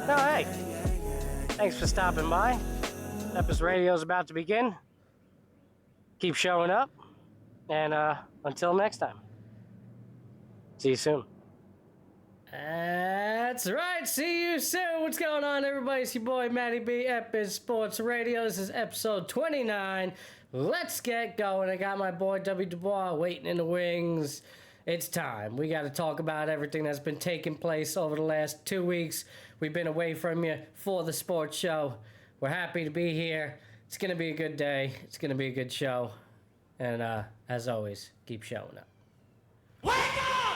No, hey, thanks for stopping by. Epis Radio is about to begin. Keep showing up, and until next time, see you soon. That's right, see you soon. What's going on, everybody? It's your boy, Matty B, Epis Sports Radio. This is episode 29. Let's get going. I got my boy, W. Dubois, waiting in the wings. It's time. We got to talk about everything that's been taking place over the last 2 weeks. We've been away from you for the sports show. We're happy to be here. It's going to be a good day. It's going to be a good show. And as always, keep showing up. Wake up!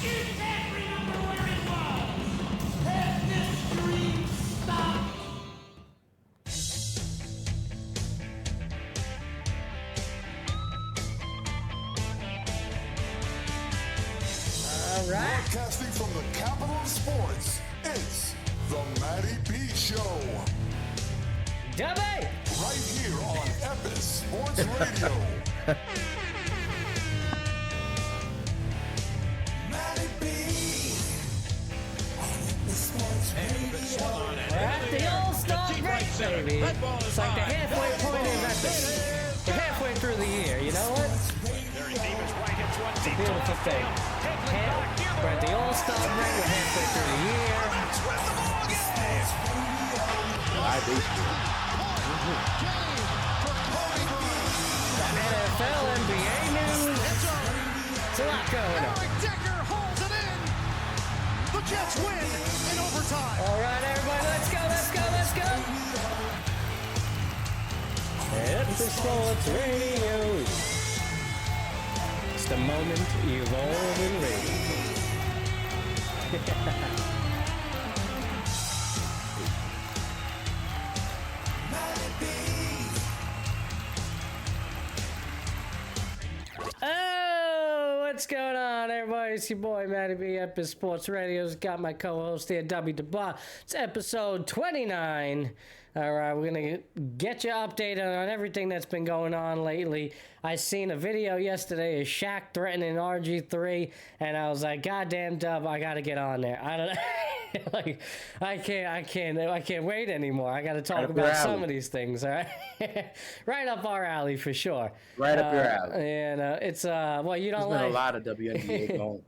You can't remember where it was. Has this dream stopped? All right. Broadcasting from the capital of sports, it's the Matty B Show. Dubby! Right here on Epis Sports Radio. Matty B on Epis Sports Radio. We're at the All-Star break, baby. It's like the halfway point in Epis. We're halfway through the year, you know what? It's a beautiful thing. We're at the All-Star break. We're halfway through the year. NFL, NBA news. It's a lot going on. Decker holds it in. The Jets win in overtime. All right, everybody, let's go, let's go, let's go. Epis Sports Radio. It's the moment you've all been waiting for. Oh, what's going on, everybody? It's your boy, Matty B, Epis Sports Radio's got my co-host here, Dubby and Matt. It's episode 29. All right, we're going to get you updated on everything that's been going on lately. I seen a video yesterday of Shaq threatening RG3, and I was like, goddamn, Dub, I got to get on there. I don't like, I can't wait anymore. I got to talk about some of these things, all right? Right up our alley for sure. Right up your alley. And it's, well, you don't There's like... been a lot of WNBA going.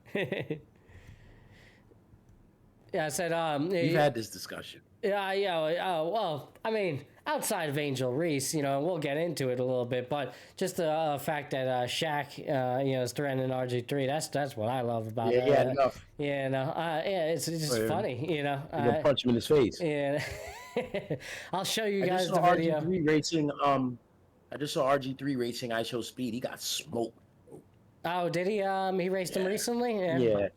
Yeah, I said, We've had this discussion. Yeah, well, I mean, outside of Angel Reese, you know, we'll get into it a little bit, but just the fact that Shaq, you know, is threatening RG3, that's what I love about it. Yeah, enough. Yeah, no, yeah, it's just funny, you know. You're gonna punch him in his face. Yeah. I'll show you guys the I video. RG3 racing, I just saw RG3 racing I Show Speed. He got smoked. Oh, did he? He raced him recently? Yeah.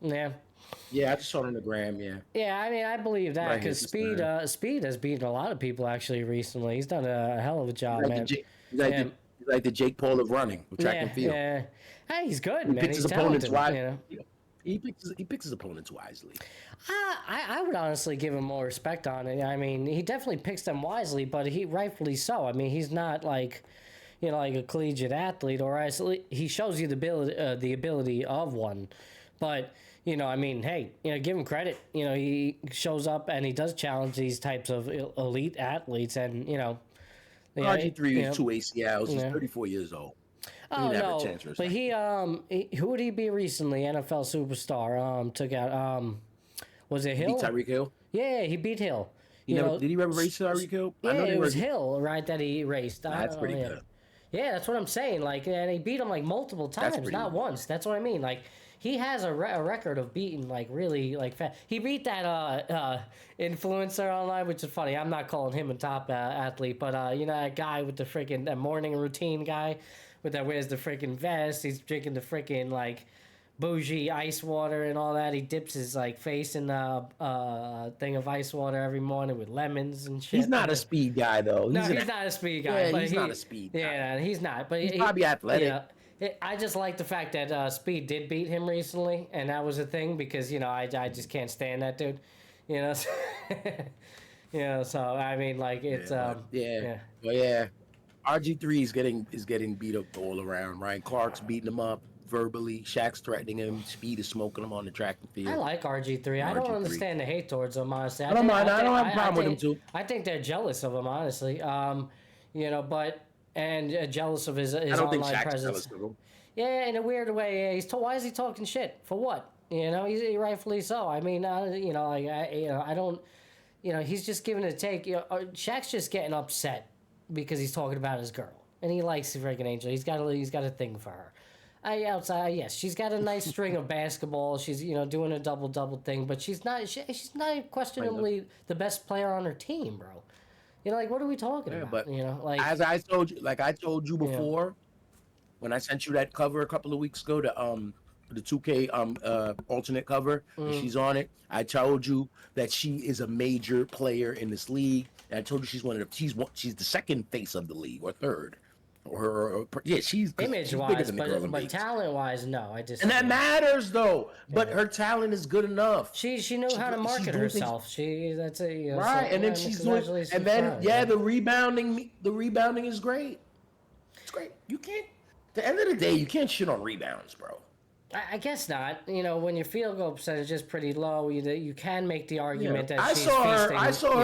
Yeah, I just saw it on the gram, yeah. Yeah, I mean, I believe that, because Speed has beaten a lot of people, actually, recently. He's done a hell of a job, man. He's like the Jake Paul of running, with track and field. Yeah, hey, he's good, man. Picks He's his opponents talented, you know? He picks his opponents wisely. I would honestly give him more respect on it. I mean, he definitely picks them wisely, but he rightfully so. I mean, he's not like, you know, like a collegiate athlete, or he shows you the ability of one, but... You know, I mean, hey, you know, give him credit. You know, he shows up and he does challenge these types of elite athletes, and you know, RG3 is 2 ACLs. He's 34 years old. Oh no, but he who would he be recently? NFL superstar. Took out was it Hill? Beat Tyreek Hill. Yeah, he beat Hill. Did he ever race Tyreek Hill? Yeah, it was Hill, right? That he raced. That's pretty good. Yeah, that's what I'm saying. Like, and he beat him like multiple times, not once. That's what I mean. Like. He has a record of beating, like, really, like, fast. He beat that influencer online, which is funny. I'm not calling him a top athlete, but, you know, that guy with the freaking that morning routine guy with that wears the freaking vest. He's drinking the freaking, like, bougie ice water and all that. He dips his, like, face in the thing of ice water every morning with lemons and shit. He's not a speed guy, though. He's not a speed guy. Yeah, but he's not a speed guy. Yeah, he's not. But he's probably athletic. Yeah. I just like the fact that Speed did beat him recently, and that was a thing because, you know, I just can't stand that dude, you know. You know, so I mean, like, it's Well, RG3 is getting beat up all around. Ryan Clark's beating him up. verbally. Shaq's threatening him. Speed is smoking him on the track and field. I like RG3. I don't RG3. understand the hate towards him, honestly. I don't mind. I don't have a problem with him, too. I think they're jealous of him, honestly. Jealous of his I don't think online Shaq's presence. jealous of him. Yeah, in a weird way. Why is he talking shit? For what? He's rightfully so. I mean, I don't. He's just giving it a take. Shaq's just getting upset because he's talking about his girl, and he likes the freaking Angel. He's got a thing for her. Yes, she's got a nice string of basketball. She's doing a double thing, but she's not questionably the best player on her team, bro. What are we talking about? But as I told you before, when I sent you that cover a couple of weeks ago, the 2K alternate cover, and she's on it. I told you that she is a major player in this league. And I told you she's the second face of the league or third. She's image-wise, but talent-wise, no. I just and that matters though. But her talent is good enough. She knew how to market herself. Right, and then she's doing, and then the rebounding is great. It's great. You can't. At the end of the day, you can't shit on rebounds, bro. I guess not. When your field goal percentage is pretty low, you can make the argument that I she's saw her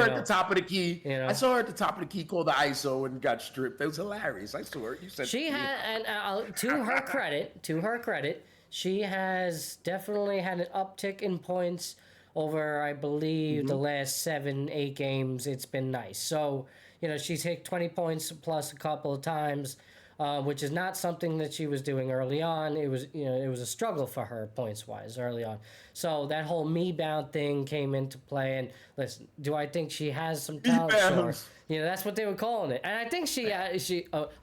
at the top of the key. I saw her at the top of the key, called the ISO, and got stripped. It was hilarious. I saw her. You said she had, and to her credit, she has definitely had an uptick in points over, I believe, the last 7-8 games. It's been nice. So she's hit 20 points plus a couple of times. Which is not something that she was doing early on. It was, it was a struggle for her points-wise early on. So that whole me-bound thing came into play. And listen, do I think she has some talent? Sure. That's what they were calling it. And I think she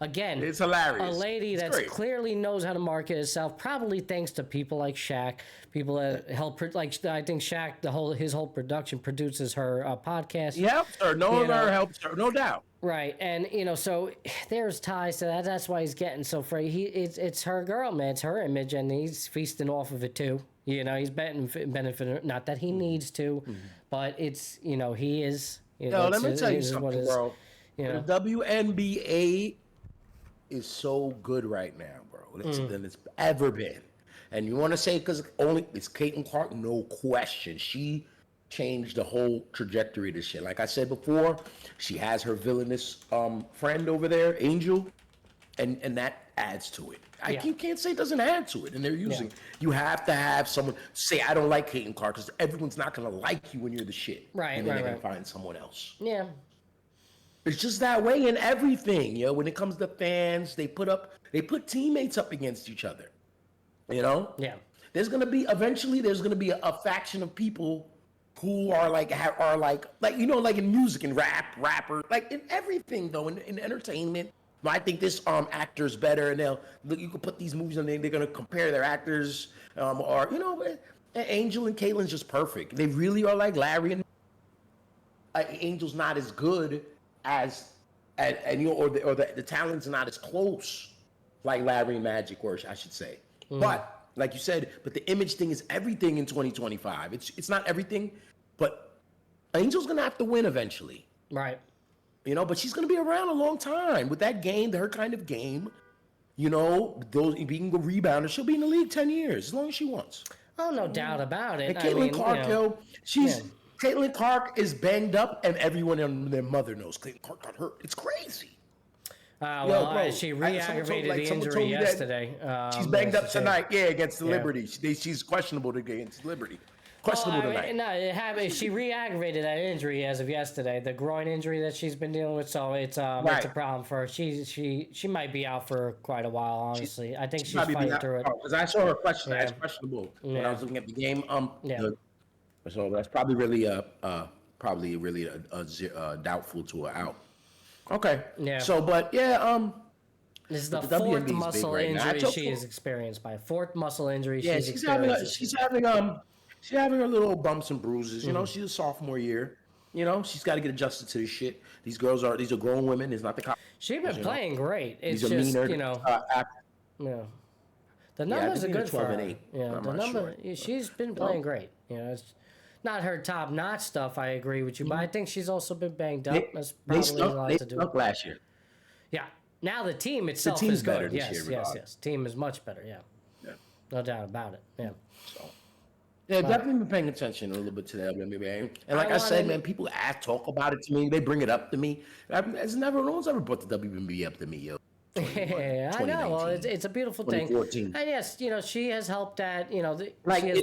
again, it's hilarious. A lady that clearly knows how to market herself, probably thanks to people like Shaq, people that help. I think Shaq, his whole production produces her podcast. He helps her. Knowing her helps her, no doubt. Right, and so there's ties to that. That's why he's getting so free. It's her girl, man. It's her image, and he's feasting off of it too. He's benefiting. Not that he needs to, but it's he is. Let me tell you something, bro. The WNBA is so good right now, bro, than it's ever been. And you want to say because it's Caitlin Clark? No question. She changed the whole trajectory of this shit. Like I said before, she has her villainous friend over there, Angel, and that adds to it. You can't say it doesn't add to it. And they're using you have to have someone say, I don't like Caitlin Clark, because everyone's not gonna like you when you're the shit. Right. And then they're gonna find someone else. Yeah. It's just that way in everything, when it comes to fans, they put teammates up against each other. Yeah. There's gonna be a faction of people who are like in music and rapper, like in everything though, in entertainment. I think this actor's better, and you can put these movies on there, they're gonna compare their actors, Angel and Caitlin's just perfect. They really are like Larry and Angel's not as good as the talent's not as close like Larry and Magic, or I should say. But like you said, the image thing is everything in 2025. It's not everything, but Angel's gonna have to win eventually. Right. But she's gonna be around a long time with that game, her kind of game. Those being a rebounder, she'll be in the league 10 years as long as she wants. Oh, no doubt about it. And Caitlin Clark, Caitlin Clark is banged up, and everyone and their mother knows Caitlin Clark got hurt. It's crazy. She re-aggravated the injury yesterday. She's banged up tonight, against the Liberty. She's questionable against Liberty. Tonight. No, she re-aggravated that injury as of yesterday, the groin injury that she's been dealing with. So it's a problem for her. She might be out for quite a while. Honestly, I think she's fighting through it. Because I saw her questionable when I was looking at the game. So that's probably really doubtful to her out. Okay. Yeah. So, but this is the fourth muscle injury she has experienced. Fourth muscle injury she's experienced. She's having her little bumps and bruises. She's a sophomore year. She's got to get adjusted to this shit. These are grown women. It's not the college. She's been playing great. It's just, meaner, the numbers are good for her. The number. She's been playing great. It's not her top-notch stuff. I agree with you, but I think she's also been banged up. That's probably a lot to do. They stunk last year. Yeah. Now the team itself is good. Yes. Team is much better. Yeah. No doubt about it. Yeah. So, yeah, definitely been paying attention a little bit to the WNBA. And like I said, man, people talk about it to me. They bring it up to me. No one's ever brought the WNBA up to me, yo. Yeah, I know. Well, it's a beautiful thing. And yes, she has helped that. She has in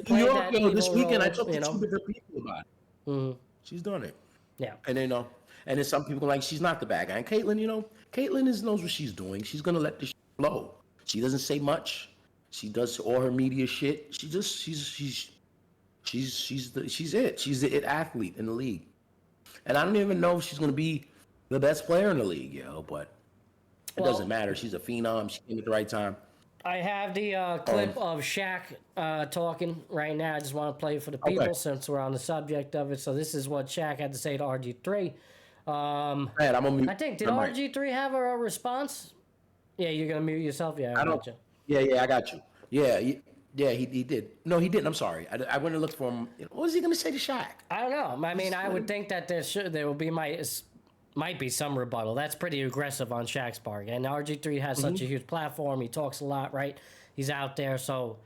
New York, this weekend, I talked to 2 different people about it. Mm-hmm. She's done it. Yeah. And and then some people are like, she's not the bad guy. And Caitlyn, Caitlyn knows what she's doing. She's gonna let this flow. She doesn't say much. She does all her media shit. She's it. She's the it athlete in the league. And I don't even know if she's gonna be the best player in the league, but it doesn't matter. She's a phenom. She came at the right time. I have the clip of Shaq talking right now. I just want to play it for the people since we're on the subject of it. So this is what Shaq had to say to RG3. Man, I'm gonna mute. I think, did RG3 have a response? Yeah, you're going to mute yourself? Yeah, I got you. Yeah, I got you. Yeah, he did. No, he didn't. I'm sorry. I went and looked for him. What was he going to say to Shaq? I don't know. I mean, I would think that there will be might be some rebuttal. That's pretty aggressive on Shaq's part. And RG3 has such a huge platform. He talks a lot, right? He's out there. So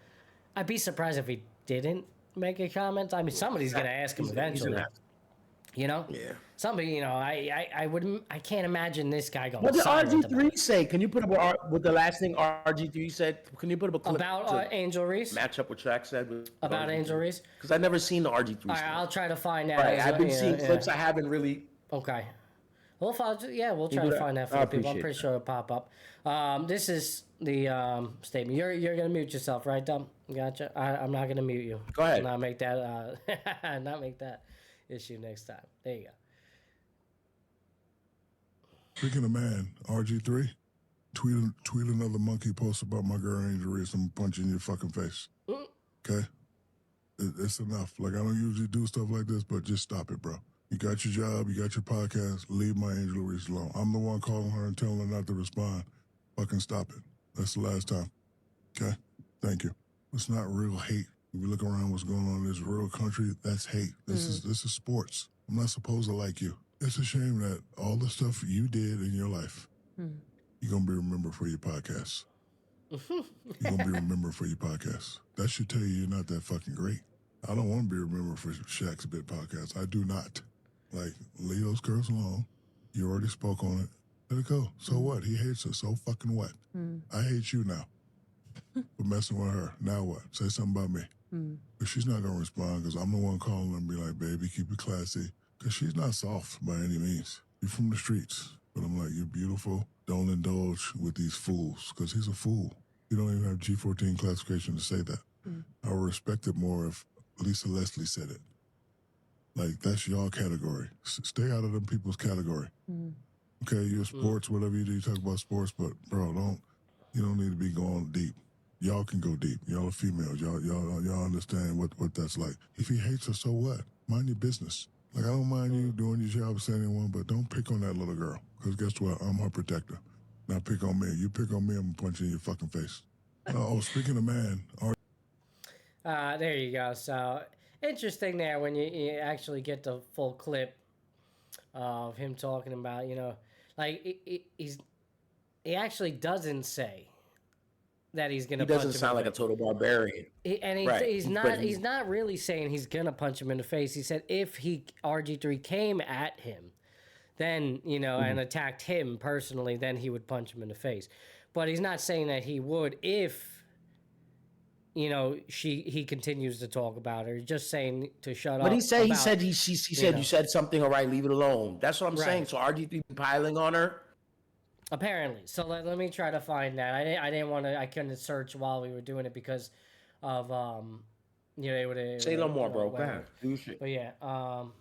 I'd be surprised if he didn't make a comment. I mean, somebody's going to ask him eventually. Yeah. Somebody, I can't imagine this guy going. What did RG3 say? Can you put up with the last thing RG3 said? Can you put up a clip about Angel Reese? Match up what Shaq said about Angel Reese? Because I've never seen the RG3. All right, I'll try to find that. Right, I've been seeing clips. I haven't really. Okay. We'll try to find that for people. I'm pretty sure it'll pop up. This is the statement. You're gonna mute yourself, right, Dum? Gotcha. I'm not gonna mute you. Go ahead. Not make that. Not make that issue next time. There you go. Speaking of man, RG3, tweet another monkey post about my girl Angel Reese. I'm punching your fucking face. Okay? It's enough. Like, I don't usually do stuff like this, but just stop it, bro. You got your job, you got your podcast, leave my Angel Reese alone. I'm the one calling her and telling her not to respond. Fucking stop it. That's the last time. Okay? Thank you. It's not real hate. If you look around what's going on in this real country, that's hate. This is sports. I'm not supposed to like you. It's a shame that all the stuff you did in your life, you're going to be remembered for your podcast. You're going to be remembered for your podcast. That should tell you you're not that fucking great. I don't want to be remembered for Shaq's Bit podcast. I do not. Like, leave those girls alone. You already spoke on it. Let it go. So what? He hates her. So fucking what? I hate you now for messing with her. Now what? Say something about me. But she's not going to respond because I'm the one calling her and be like, baby, keep it classy. Because she's not soft by any means. You're from the streets. But I'm like, you're beautiful. Don't indulge with these fools because he's a fool. You don't even have G14 classification to say that. I would respect it more if Lisa Leslie said it. Like, that's your category. Stay out of them people's category. Okay, you're sports, whatever you do, you talk about sports, but, bro, you don't need to be going deep. Y'all can go deep. Y'all are females. Y'all understand what that's like. If he hates her, so what? Mind your business. Like, I don't mind you doing your job as anyone, but don't pick on that little girl. Because guess what? I'm her protector. Now pick on me. You pick on me, I'm going to punch you in your fucking face. Speaking of man. There you go. So, interesting there when you actually get the full clip of him talking about, he actually doesn't say that he's gonna. He doesn't sound like a total barbarian. He's not really saying he's gonna punch him in the face. He said if RG3 came at him, then and attacked him personally, then he would punch him in the face. But he's not saying that he would if he continues to talk about her. He's just saying to shut up. What he said? He said you said something. All right, leave it alone. That's what I'm saying. So RG3 piling on her. Apparently. So let me try to find that. I didn't want to. I couldn't search while we were doing it because of They would say no more, bro. Go ahead. Do shit. But yeah. 1,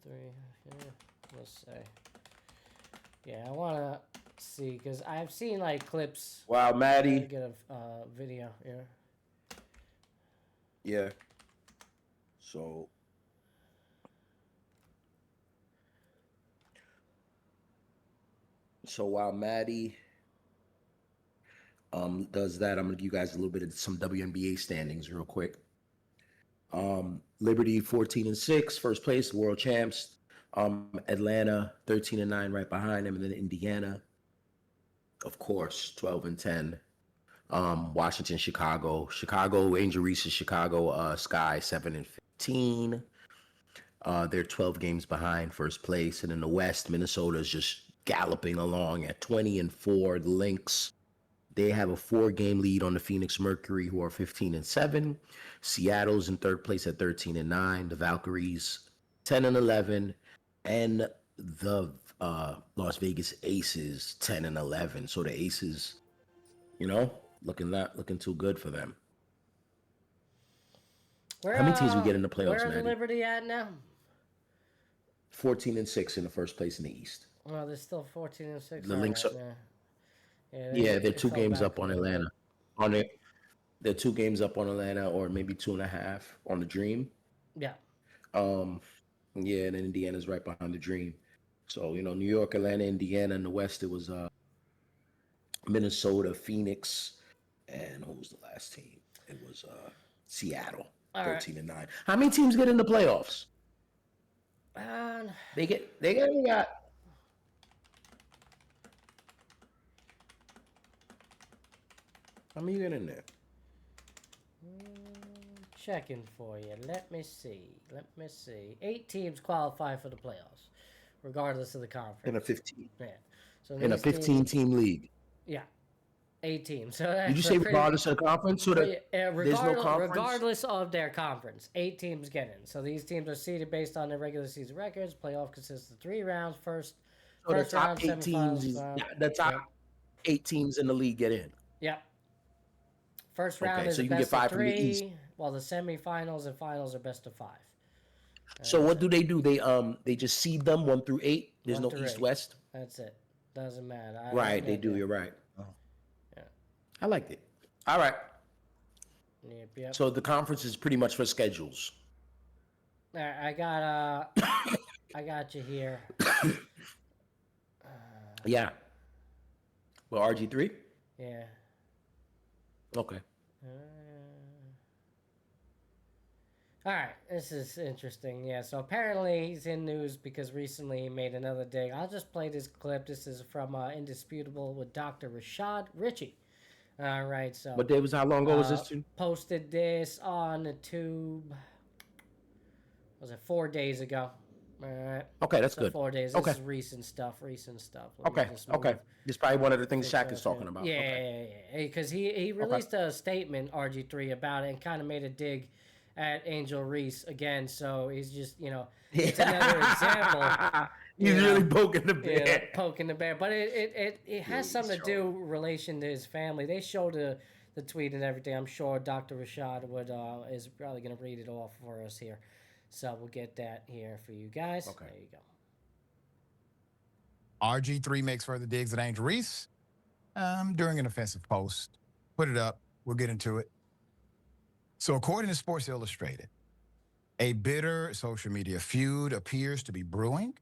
3. Yeah, let's say. Yeah, I want to see because I've seen like clips. Wow, Matty. Get a video here. Yeah. So while Matty does that, I'm gonna give you guys a little bit of some WNBA standings real quick. Liberty 14-6, first place, world champs. Atlanta 13-9, right behind them, and then Indiana, of course, 12-10, Washington, Chicago. Angel Reese is Chicago Sky 7-15. They're 12 games behind first place. And in the West, Minnesota is just galloping along at 20-4. The Lynx, they have a 4-game lead on the Phoenix Mercury, who are 15-7. Seattle's in third place at 13-9. The Valkyries 10-11, and the Las Vegas Aces 10-11. So the Aces, looking too good for them. How many teams we get in the playoffs, Where are the Liberty at now? 14-6 in the first place in the East. Well, they're still 14-6. The Lynx are. Yeah, they're 2 games up on Atlanta. They're 2 games up on Atlanta, or maybe 2.5 on the Dream. Yeah. And then Indiana's right behind the Dream. So, New York, Atlanta, Indiana. In the West, it was Minnesota, Phoenix, and who was the last team? It was Seattle, 13-9. How many teams get in the playoffs? They got. How many get in there? Checking for you. Let me see. 8 teams qualify for the playoffs, regardless of the conference. In a 15. Yeah. So in a 15-team league. Yeah. 8 teams. So did you say regardless of the conference? So there's no conference? Regardless of their conference, 8 teams get in. So these teams are seeded based on their regular season records. Playoff consists of 3 rounds. First the top round, 8 teams. The top 8 teams in the league get in. Yeah. First round is so you best can get 5 of 3, from the East. while the semifinals and finals are best of 5. So what do? They just seed them 1 through 8. There's no East West. That's it. Doesn't matter. Right, they do. You're right. Oh. Yeah. I liked it. All right. Yep. So the conference is pretty much for schedules. All right, I got you here. Yeah. Well, RG3? Yeah. Okay. All right, this is interesting. Yeah, so apparently he's in news because recently he made another dig. I'll just play this clip. This is from Indisputable with Dr. Rashad Ritchie. All right, so... What day was, how long ago was this, too? Posted this on the tube, was it 4 days ago? All right. Okay, that's good. 4 days. This is recent stuff. Okay. This is probably one of the things Shaq is talking about. Yeah. Because he released a statement, RG3, about it and kind of made a dig at Angel Reese again. So he's just, it's another example. He's really poking the bear. Poking the bear. But it has something to do relation to his family. They showed the tweet and everything. I'm sure Dr. Rashad is probably going to read it off for us here. So we'll get that here for you guys. Okay. There you go. RG3 makes further digs at Angel Reese during an offensive post. Put it up. We'll get into it. So according to Sports Illustrated, a bitter social media feud appears to be brewing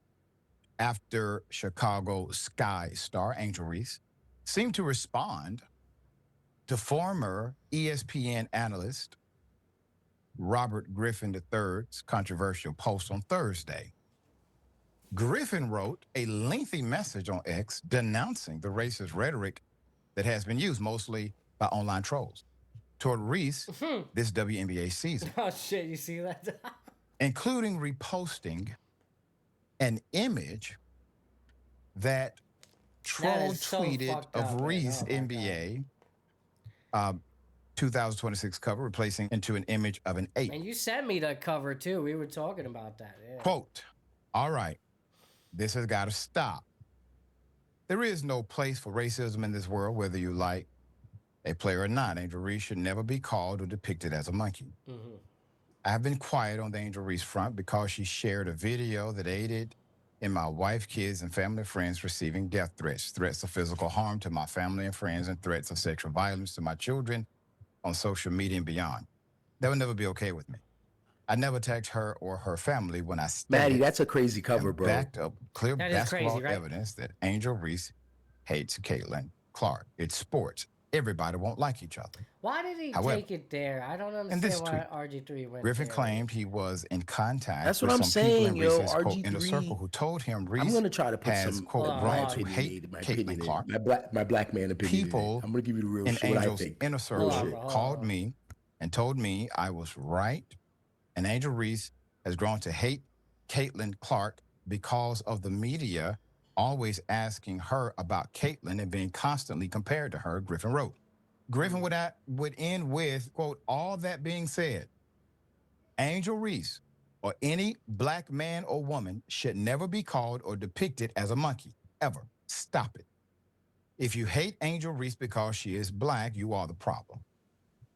after Chicago Sky star Angel Reese seemed to respond to former ESPN analyst Robert Griffin III's controversial post on Thursday. Griffin wrote a lengthy message on X denouncing the racist rhetoric that has been used mostly by online trolls toward Reese this WNBA season. Oh, shit, you see that? Including reposting an image that troll tweeted of Reese NBA 2026 cover, replacing into an image of an ape. And you sent me that cover, too. We were talking about that. Yeah. Quote, all right, this has got to stop. There is no place for racism in this world, whether you like a player or not. Angel Reese should never be called or depicted as a monkey. Mm-hmm. I've been quiet on the Angel Reese front because she shared a video that aided in my wife, kids, and family and friends receiving death threats, threats of physical harm to my family and friends, and threats of sexual violence to my children on social media and beyond. That would never be okay with me. I never tagged her or her family when I Maddie, that's a crazy cover, bro. Backed up clear that basketball crazy, right? evidence that Angel Reese hates Caitlin Clark. It's sports. everybody won't like each other. Why did he However, take it there? I don't in this understand why tweet, RG3 went Griffin there. claimed he was in contact That's with what I'm some people saying, in yo. Reese's quote inner RG3. circle who told him Reese I'm gonna try to put has some quote my grown to opinion hate in, my Caitlin opinion Clark. in, my black man opinion. People I'm gonna give you the real in shit. What I Angel's think. inner circle Real shit. called me and told me I was right, and Angel Reese has grown to hate Caitlin Clark because of the media always asking her about Caitlin and being constantly compared to her, Griffin wrote. Griffin would end with, quote, all that being said, Angel Reese or any black man or woman should never be called or depicted as a monkey, ever. Stop it. If you hate Angel Reese because she is black, you are the problem.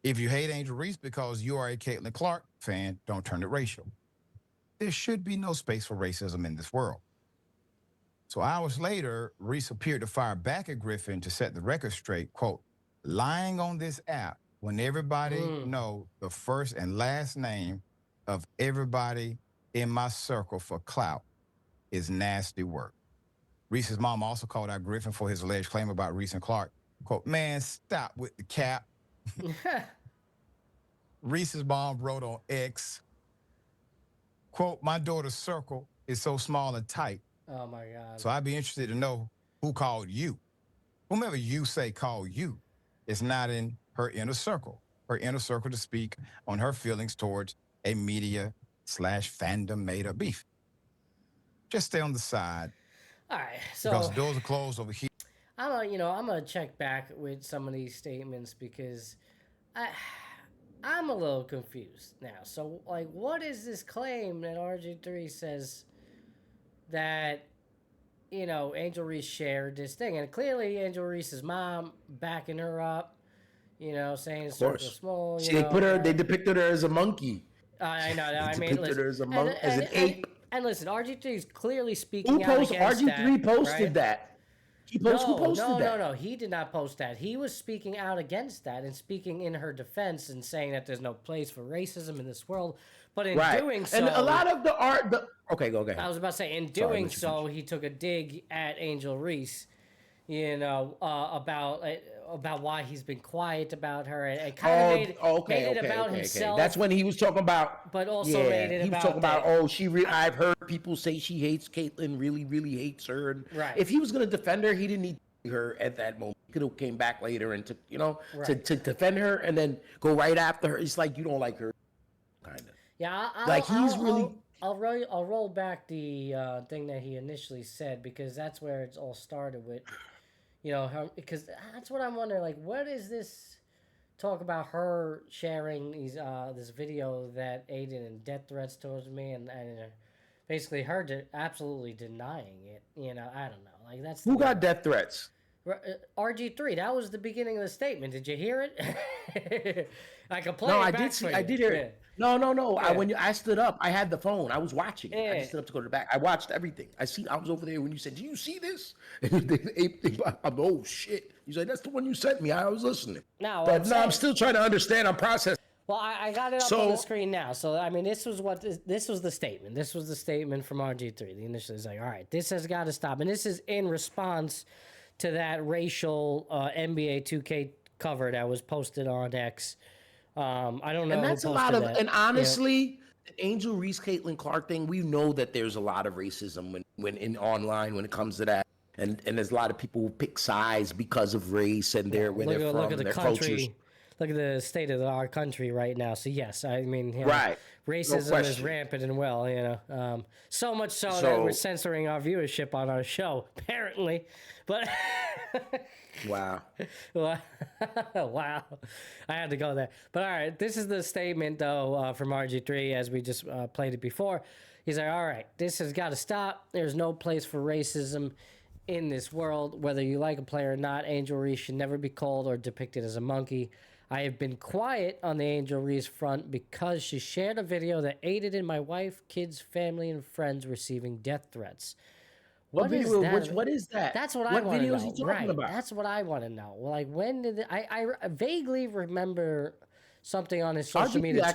If you hate Angel Reese because you are a Caitlin Clark fan, don't turn it racial. There should be no space for racism in this world. So hours later, Reese appeared to fire back at Griffin to set the record straight, quote, lying on this app when everybody know the first and last name of everybody in my circle for clout is nasty work. Reese's mom also called out Griffin for his alleged claim about Reese and Clark. Quote, man, stop with the cap. Reese's mom wrote on X, quote, my daughter's circle is so small and tight. Oh, my God. So I'd be interested to know who called you. Whomever you say called you is not in her inner circle to speak on her feelings towards a media/fandom made-up beef. Just stay on the side. All right, so because the doors are closed over here. I'm gonna check back with some of these statements because I'm a little confused now. So, like, what is this claim that RG3 says that, Angel Reese shared this thing? And clearly Angel Reese's mom backing her up, saying it's sort of small. They depicted her as a monkey. I know. I mean, depicted her as a monkey, as an ape. And listen, RG3 is clearly speaking out against RG3 posted that. Who posted that? No. He did not post that. He was speaking out against that and speaking in her defense and saying that there's no place for racism in this world. But in doing so, and a lot of the art. Okay, go ahead. I was about to say, in doing so, he took a dig at Angel Reese, about why he's been quiet about her and kind of made it about himself. That's when he was talking about. But also made it he was about talking about. I've heard people say she hates Caitlyn, really, really hates her. And right. If he was going to defend her, he didn't need her at that moment. He could have came back later and to defend her and then go right after her. It's like you don't like her, kind of. Yeah, I'll roll back the thing that he initially said because that's where it's all started with. Because that's what I'm wondering. Like, what is this talk about her sharing these this video that aided in death threats towards me and basically her absolutely denying it. I don't know. Like that's who got death threats. RG3. That was the beginning of the statement. Did you hear it? I can play. No, it I back did. for you. I did hear it. No. Yeah. When I stood up, I had the phone. I was watching. Yeah. I just stood up to go to the back. I watched everything. I was over there when you said, "Do you see this?" I'm oh shit. You said that's the one you sent me. I was listening. I'm still trying to understand. I'm processing. Well, I got it up on the screen now. So I mean, this was the statement. This was the statement from RG3. The initial is like, all right, this has got to stop, and this is in response to that racial NBA 2K cover that was posted on X. I don't know. And that's a lot of, and honestly, the Angel Reese, Caitlin Clark thing, we know that there's a lot of racism when in online when it comes to that, and there's a lot of people who pick sides because of race and where they're from, look at the their country. cultures. Look at the state of our country right now. So yes, I mean, right. Racism is rampant and so much so that we're censoring our viewership on our show, apparently. But wow. Wow. I had to go there. But all right, this is the statement though from RG3 as we just played it before. He's like, all right, this has got to stop. There's no place for racism in this world. Whether you like a player or not, Angel Reese should never be called or depicted as a monkey. I have been quiet on the Angel Reese front because she shared a video that aided in my wife, kids, family, and friends receiving death threats. What video? What is that? That's what I want to know. What video is he talking about? That's what I want to know. Like, when did I vaguely remember something on his social media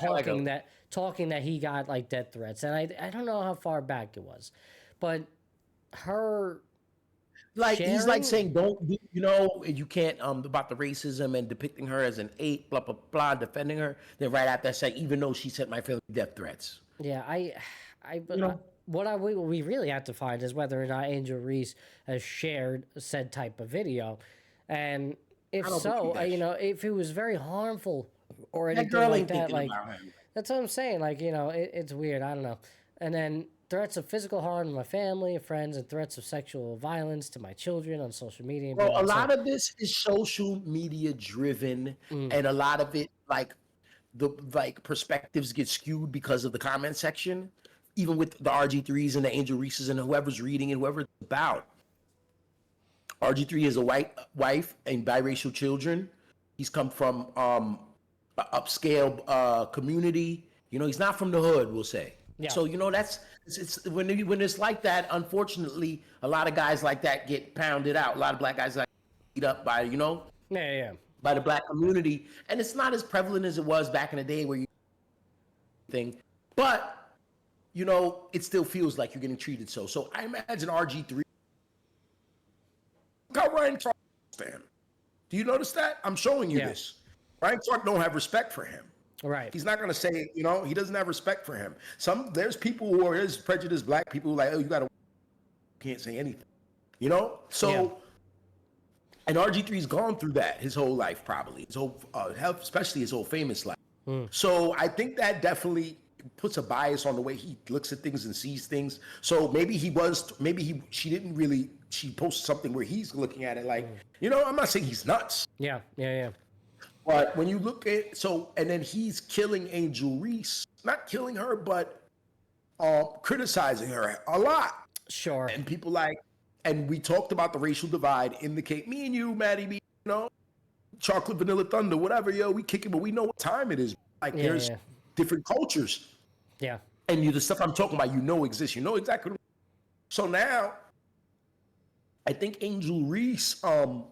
talking that he got like death threats, and I don't know how far back it was, but her. like sharing? he's like saying, don't do, you know, you can't about the racism and depicting her as an ape, blah blah blah, defending her. Then right after that, saying, even though she sent my family death threats. Yeah, but You know? we really have to find is whether or not Angel Reese has shared said type of video, and if I don't so, believe that you know, if it was very harmful or That anything girl like ain't that, thinking like about him. that's what I'm saying. Like, you know, it's weird. I don't know. And then threats of physical harm to my family, friends, and threats of sexual violence to my children on social media. Well, a lot of this is social media driven, and a lot of it, like the perspectives get skewed because of the comment section. Even with the RG3s and the Angel Reeses and whoever's reading it, whoever it's about. RG3 is a white wife and biracial children. He's come from an upscale community. You know, he's not from the hood, we'll say. Yeah. So, you know, it's when it's like that, unfortunately, a lot of guys like that get pounded out. A lot of black guys like beat up by, you know, by the black community. And it's not as prevalent as it was back in the day where you thing. But, you know, it still feels like you're getting treated so. So I imagine RG3. Look how Ryan Clark stand. Do you notice that? I'm showing you this. Ryan Clark don't have respect for him. Right. He's not going to say, you know, he doesn't have respect for him. There's people who are prejudiced black people who are like, oh, you can't say anything. You know? So, and RG3's gone through that his whole life, probably. His whole health, especially his whole famous life. So I think that definitely puts a bias on the way he looks at things and sees things. So she posted something where he's looking at it like, you know, I'm not saying he's nuts. Yeah. But when you look at, and then he's killing Angel Reese, not killing her, but criticizing her a lot. Sure. And people like, and we talked about the racial divide in the cake. Me and you, Maddie, you know, Chocolate Vanilla Thunder, whatever, yo, we kick it, but we know what time it is. Like, there's different cultures. Yeah. And the stuff I'm talking about, you know, exists. You know exactly. So now, I think Angel Reese from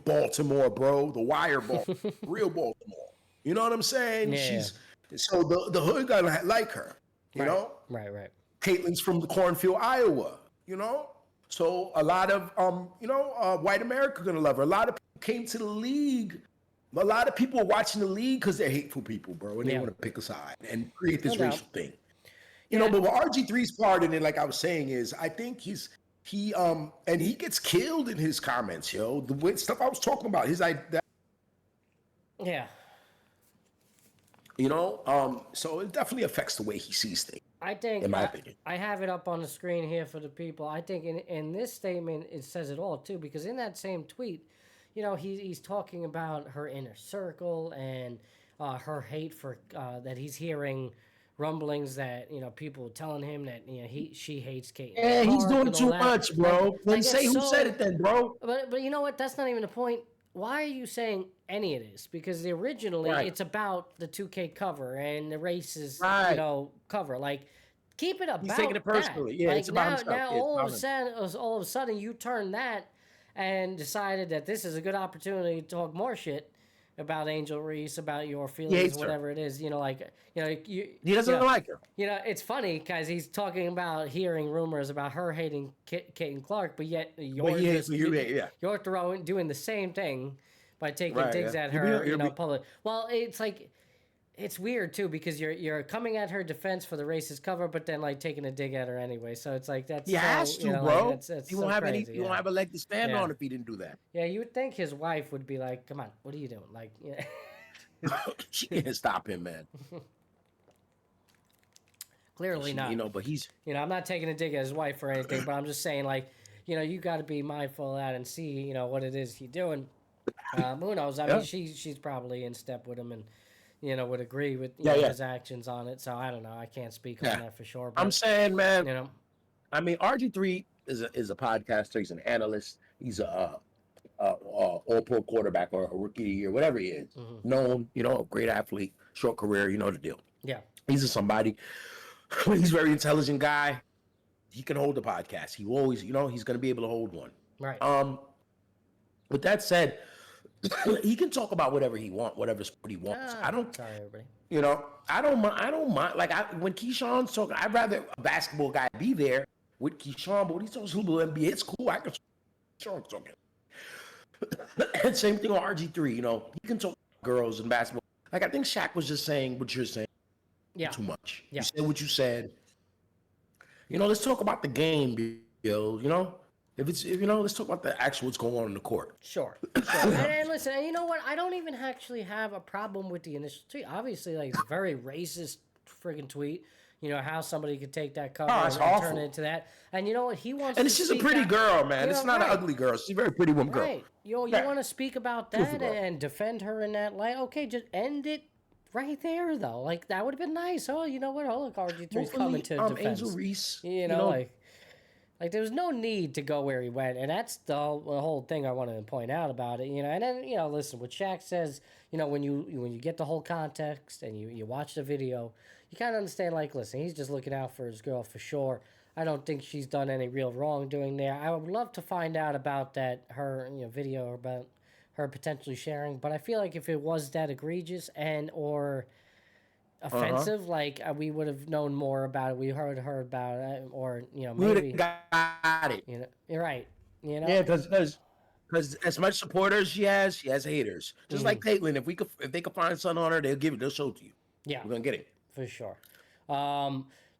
Baltimore, bro, the Wire ball, real Baltimore. You know what I'm saying? So the hood gonna like her. You know? Right. Caitlin's from the cornfield, Iowa. You know? So a lot of white America gonna love her. A lot of people came to the league. A lot of people are watching the league because they're hateful people, bro, and they want to pick a side and create this racial thing. You know, but what RG3's part in it, like I was saying, is I think he gets killed in his comments, yo. The stuff I was talking about, you know, so it definitely affects the way he sees things. I think, in my opinion, I have it up on the screen here for the people. I think in this statement it says it all too, because in that same tweet, you know, he's talking about her inner circle and her hate for that he's hearing rumblings that, you know, people telling him that, you know, she hates Kate. Yeah, he's doing too much, bro. Then say who said it then, bro. But you know what? That's not even the point. Why are you saying any of this? Because originally it's about the 2K cover and the races, you know, cover. Like, keep it about he's taking it personally. That. Yeah, like, it's about himself. Now all of a sudden you turn that and decided that this is a good opportunity to talk more shit about Angel Reese, about your feelings, whatever it is. You know, like, you know, he doesn't like her. You know, it's funny because he's talking about hearing rumors about her hating Caitlin Clark, but yet you're doing the same thing by taking digs at her, you know, public. Well, it's like, it's weird too because you're coming at her defense for the racist cover, but then like taking a dig at her anyway. So it's like that's he has to, bro. Like, that's you won't have any. You won't have a leg to stand on if he didn't do that. Yeah, you would think his wife would be like, "Come on, what are you doing?" Like, she can't stop him, man. Clearly not. You know, but he's. You know, I'm not taking a dig at his wife or anything, but I'm just saying, like, you know, you got to be mindful of that and see, you know, what it is he's doing. Who knows? I mean, she's probably in step with him and, you know, would agree with his actions on it. So I don't know. I can't speak on that for sure. But, I'm saying, man, you know, I mean, RG3 is a podcaster. He's an analyst. He's a all-pro quarterback or a rookie of the year, whatever he is. Mm-hmm. Known, you know, a great athlete, short career. You know the deal. Yeah, he's somebody. He's a very intelligent guy. He can hold the podcast. He always, you know, he's going to be able to hold one. Right. With that said, he can talk about whatever he wants. I don't. Sorry, everybody. You know, I don't mind. Like when Keyshawn's talking, I'd rather a basketball guy be there. with Keyshawn, but when he talks NBA, it's cool. I can Keyshawn talking. And same thing on RG3. You know, he can talk girls and basketball. Like I think Shaq was just saying what you're saying. Yeah. Too much. Yeah. You said what you said. You know, let's talk about the game, Bill. You know, let's talk about the actual what's going on in the court. Sure. and listen, you know what? I don't even actually have a problem with the initial tweet. Obviously, like it's a very racist friggin' tweet. You know how somebody could take that cover and turn it into that. And you know what? He wants. And she's a pretty girl, man. It's not an ugly girl. She's a very pretty woman girl. Right. You want to speak about that and defend her in that light? Okay, just end it right there, though. Like that would have been nice. Oh, you know what? Oh, look, RG3's coming to defense. Angel Reese. You know, like there was no need to go where he went, and that's the whole thing I wanted to point out about it. You know, and then listen, what Shaq says. You know, when you get the whole context and you watch the video, you kind of understand. Like, listen, he's just looking out for his girl for sure. I don't think she's done any real wrongdoing there. I would love to find out about her video about her potentially sharing, but I feel like if it was that egregious and or offensive, like we would have known more about it. We heard about it, or maybe we would have got it. You're right. Yeah, because as much supporters she has haters. Just like Caitlyn, if they could find something on her, they'll show it to you. Yeah, we're gonna get it for sure.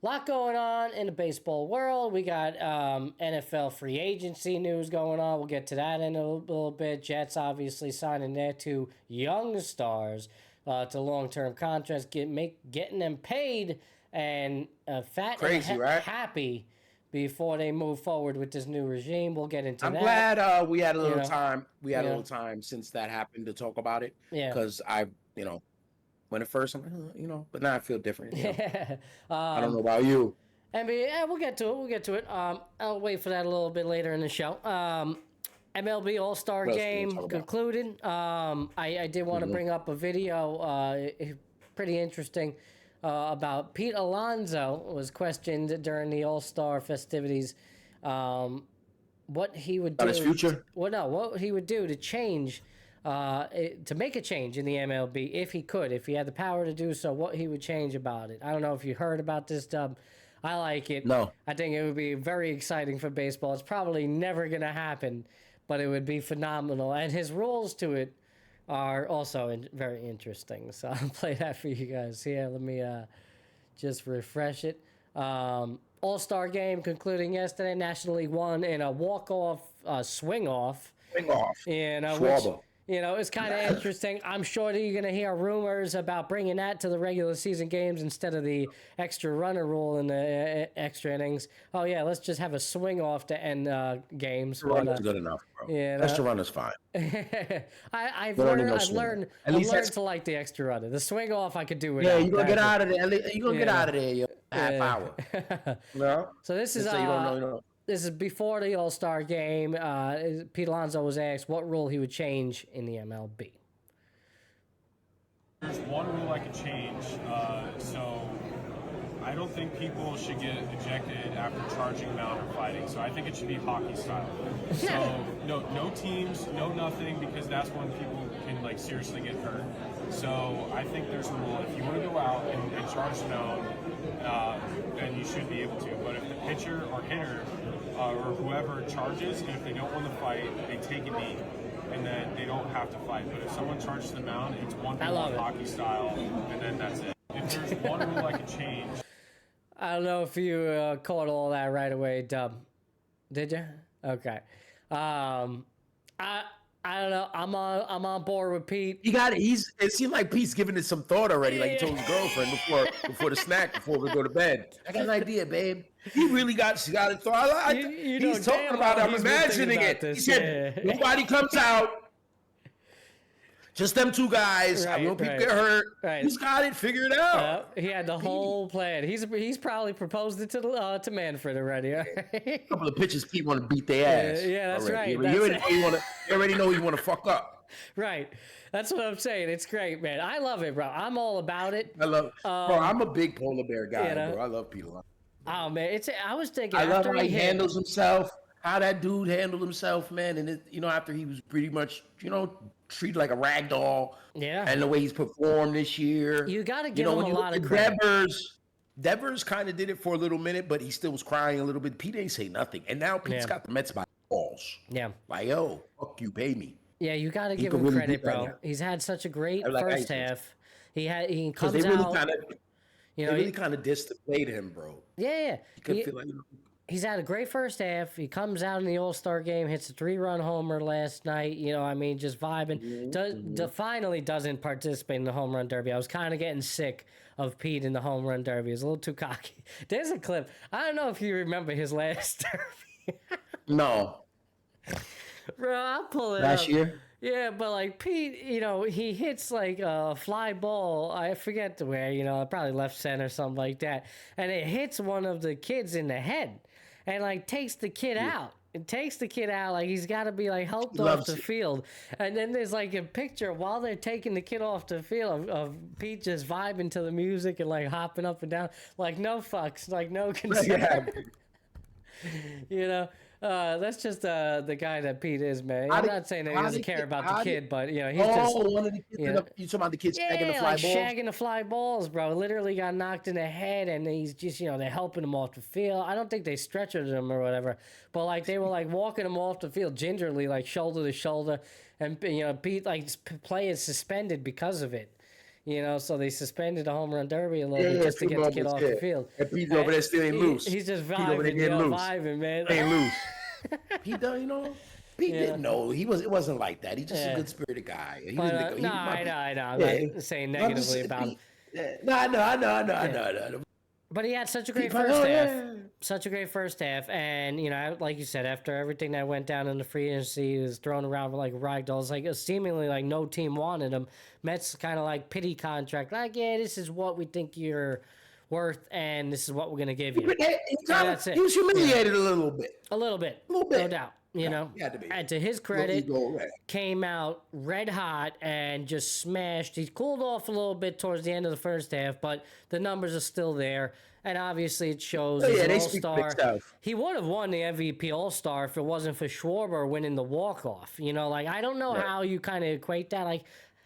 Lot going on in the baseball world. We got NFL free agency news going on. We'll get to that in a little bit. Jets obviously signing their 2 young stars to long-term contracts, getting them paid and fat crazy, and right? happy before they move forward with this new regime. We'll get into that. I'm glad we had a little time. We had a little time since that happened to talk about it. Yeah. Because when at first I'm like, but now I feel different. Yeah. I don't know about you. NBA, we'll get to it. I'll wait for that a little bit later in the show. MLB All-Star Game concluded. I did want to bring up a video, pretty interesting, about Pete Alonso was questioned during the All-Star festivities. What he would do? About his future? What he would do to change. To make a change in the MLB, if he had the power to do so, what he would change about it. I don't know if you heard about this, Dub. I like it. No. I think it would be very exciting for baseball. It's probably never going to happen, but it would be phenomenal. And his rules to it are also very interesting. So I'll play that for you guys here. Let me just refresh it. All-Star Game concluding yesterday. National League won in a walk-off, swing-off. Schwarber. It's kind of interesting. I'm sure that you're going to hear rumors about bringing that to the regular season games instead of the extra runner rule in the extra innings. Oh, yeah, let's just have a swing off to end games. Runner's good enough, bro. Extra runner's fine. I've learned to like the extra runner. The swing off I could do without. Yeah, you're going to get out of there. You're going to get out of there, half hour. So this is... So you don't know. This is before the All-Star Game. Pete Alonso was asked what rule he would change in the MLB. There's one rule I could change. So I don't think people should get ejected after charging mound or fighting. So I think it should be hockey style. So no teams, no nothing, because that's when people can seriously get hurt. So I think there's a rule. If you want to go out and charge the mound, then you should be able to. But if the pitcher or hitter or whoever charges, and if they don't want to fight, they take a knee, and then they don't have to fight. But if someone charges the mound, it's one rule hockey style, and then that's it. If there's one rule I could change. I don't know if you caught all that right away, Dub. Did you? Okay. I don't know. I'm on board with Pete. He got it. It seemed like Pete's giving it some thought already. Like he told his girlfriend before the snack, before we go to bed. I got an idea, babe. He really she got it thought. He's talking about it. I'm imagining it. He said, nobody comes out. Just them 2 guys. I know people get hurt. Right. He's got it figured out. He had the whole plan. He's probably proposed it to Manfred already. A couple of pitches, Pete want to beat their ass. Yeah, that's already. right. You already know you want to fuck up. Right. That's what I'm saying. It's great, man. I love it, bro. I'm all about it. I love it. Bro, I'm a big polar bear guy, bro. I love Pete Alonso. Oh, man. I was thinking. I love how he handles himself. How that dude handled himself, man. And, after he was pretty much, treated like a rag doll. Yeah. And the way he's performed this year. You got to give him a lot of credit. Devers kind of did it for a little minute, but he still was crying a little bit. Pete ain't say nothing. And now Pete's got the Mets by balls. Yeah. Like, yo, fuck you, pay me. Yeah, you got to give him really credit, bro. He's had such a great first half. He comes they really out. They really kind of displayed him, bro. Yeah. You could feel like, he's had a great first half. He comes out in the All-Star game, hits a 3-run homer last night. You know, I mean, just vibing. Finally doesn't participate in the home run derby. I was kind of getting sick of Pete in the home run derby. He was a little too cocky. There's a clip. I don't know if you remember his last derby. No. Bro, I'll pull it Last up. year? Yeah, but like Pete, you know, he hits like a fly ball. I forget where, you know, probably left center, something like that. And it hits one of the kids in the head and like takes the kid out. It takes the kid out. Like he's got to be like helped off the field. And then there's like a picture while they're taking the kid off the field of Pete just vibing to the music and like hopping up and down. Like no fucks, like no concern. You know? That's just the guy that Pete is, man. I'm not saying that he doesn't care about the kid, but you know, he's just one of the kids. You talking about the kids shagging the fly balls? Shagging the fly balls, bro. Literally got knocked in the head, and he's just, you know, they're helping him off the field. I don't think they stretchered him or whatever, but like they were like walking him off the field gingerly, like shoulder to shoulder, and you know, Pete like play is suspended because of it. You know, so they suspended the home run derby a little bit just to get the kid off the field. And Pete's over there still ain't loose. He's just vibing, vibing, man. Ain't loose. Pete, you know, Pete didn't know. It wasn't like that. He's just a good spirited guy. I know. I'm not saying negatively about him. No, I know. But he had such a great first half. Such a great first half. And, you know, like you said, after everything that went down in the free agency, he was thrown around like ragdolls. Like, seemingly like no team wanted him. Mets kind of like pity contract. Like, yeah, this is what we think you're worth, and this is what we're going to give you. That's it. He was humiliated a little bit. A little bit. No doubt. You know, and to his credit, came out red hot and just smashed. He cooled off a little bit towards the end of the first half, but the numbers are still there. And obviously it shows he's an all-star. He would have won the MVP all-star if it wasn't for Schwarber winning the walk-off. You know, like, I don't know how you kind of equate that. Like,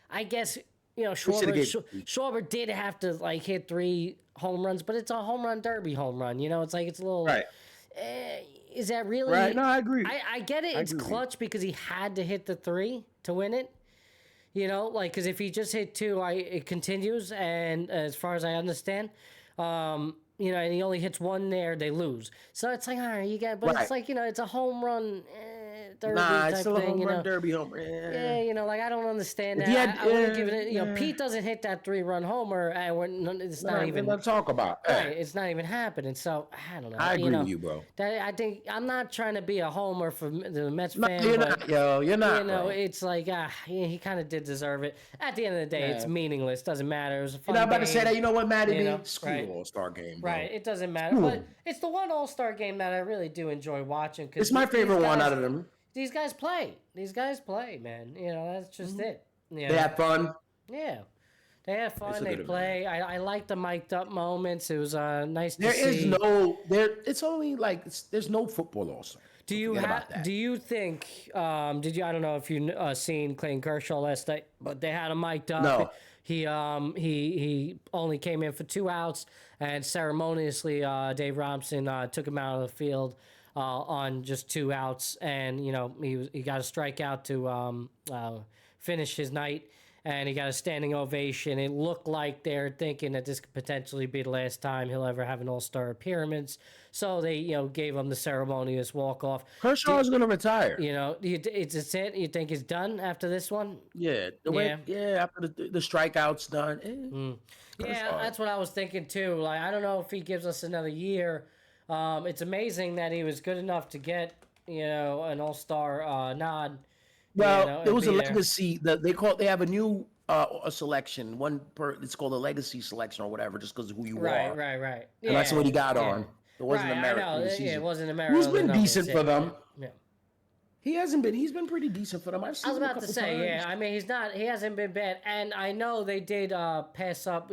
I guess, you know, Schwarber did have to, like, hit 3 home runs, but it's a home run derby home run. You know, it's like, it's a little... Right. Is that really... Right, no, I agree. I get it. It's clutch because he had to hit the 3 to win it. You know, like, because if he just hit 2, it continues, and as far as I understand, you know, and he only hits 1 there, they lose. So it's like, all right, you got... But it's like, you know, it's a home run... derby type it's still a home run know. derby homer. Yeah, you know, like, I don't understand that. I would have given it, you know, Pete doesn't hit that 3-run homer, and it's not even... Let's talk about. Right, it's not even happening, so, I don't know. I agree with you, bro. I think, I'm not trying to be a homer for the Mets fan, you're not, yo. You're not, you know, bro. It's like, he kind of did deserve it. At the end of the day, it's meaningless. Doesn't matter. It was a fun I'm about game. to say that. You know what, Matty? You know, Screw the All-Star game, bro. Right, it doesn't matter. But it's the one All-Star game that I really do enjoy watching. Cause it's my favorite one out of them. These guys play. These guys play, man. You know, that's just it. You know? They have fun. Yeah. They have fun. They play. I like the mic'd up moments. It was nice to see. It's only like, there's no football All-Star. Do you think, I don't know if you seen Clayton Kershaw last night, but they had him mic'd up. No. He only came in for 2 outs, and ceremoniously Dave Robinson took him out of the field on just 2 outs, and you know he got a strikeout to finish his night, and he got a standing ovation. It looked like they're thinking that this could potentially be the last time he'll ever have an All-Star appearance. So they, you know, gave him the ceremonious walk-off. Kershaw's going to retire. You know, it's it. You think it's done after this one? Yeah. After the strikeout's done. Yeah, that's what I was thinking too. Like, I don't know if he gives us another year. It's amazing that he was good enough to get, you know, an All-Star nod. Well, you know, it was a legacy. They have a new a selection. It's called a legacy selection or whatever, just because of who you are. Right. Yeah, and that's what he got on. It wasn't American. It wasn't American. Who's been decent for them? Yeah. He hasn't been. He's been pretty decent for them. I was about to say, yeah. I mean, he hasn't been bad, and I know they did pass up.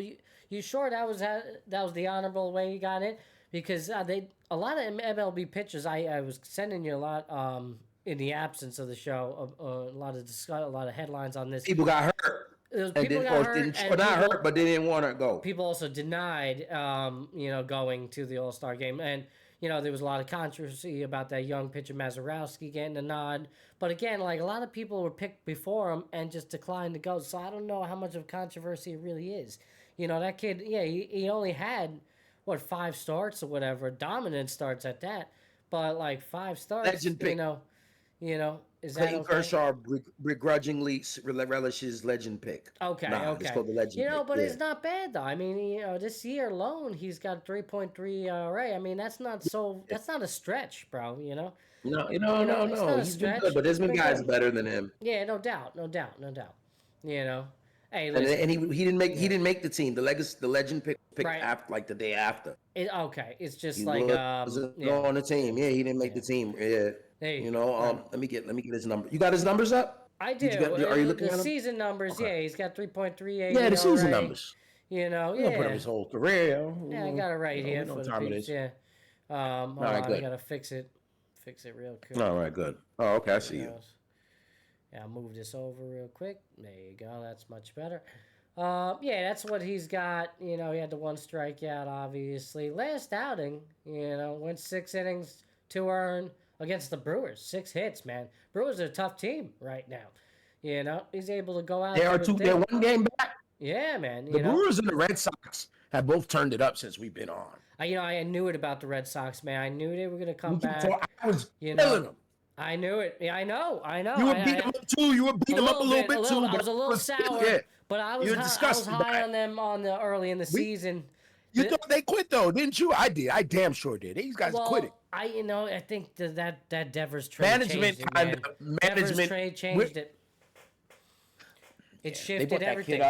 You sure that was the honorable way he got it? Because a lot of MLB pitchers, I was sending you a lot in the absence of the show, a lot of headlines on this. People got hurt. People got hurt, and not hurt, but they didn't want to go. People also denied, going to the All-Star game, and there was a lot of controversy about that young pitcher Mazeroski getting a nod. But again, like a lot of people were picked before him and just declined to go. So I don't know how much of controversy it really is. That kid, he only had 5 starts or whatever, dominant starts at that. But like 5 starts, Legend pick. Is Clayton that okay? Kershaw begrudgingly relishes legend pick. Okay, okay. It's called the legend pick. But it's not bad though. I mean, this year alone, he's got 3.3 ERA. I mean, that's not a stretch, bro. No. He's been good, but there's been guys better than him. Yeah, no doubt. Hey, listen, and he didn't make the team. The legend pick right. after, like the day after. It's just he like wasn't on the team. Yeah, he didn't make the team. Yeah. Hey, let me get his number. You got his numbers up? I do. Are you looking at them? Season numbers? Okay. Yeah, he's got 3.38. Yeah, the season numbers. Yeah. Put up his whole career. Yeah, I got it right here for the peeps. Yeah. All right, good. I gotta fix it real quick. All right, good. Oh, okay, I see you. Yeah, I'll move this over real quick. There you go. That's much better. That's what he's got. He had the 1 strikeout, obviously. Last outing, went 6 innings, 2 earned against the Brewers. 6 hits, man. Brewers are a tough team right now. He's able to go out. They're 1 game back. Yeah, man. The Brewers and the Red Sox have both turned it up since we've been on. I knew it about the Red Sox, man. I knew they were gonna come back. I was killing them. I knew it. Yeah, I know. You were beating them up too. You were beating them up a little bit too. I was a little sour, but I was high on them early in the season. You thought they quit though, didn't you? I did. I damn sure did. These guys quitting. I think that Devers trade trade changed it. It shifted everything.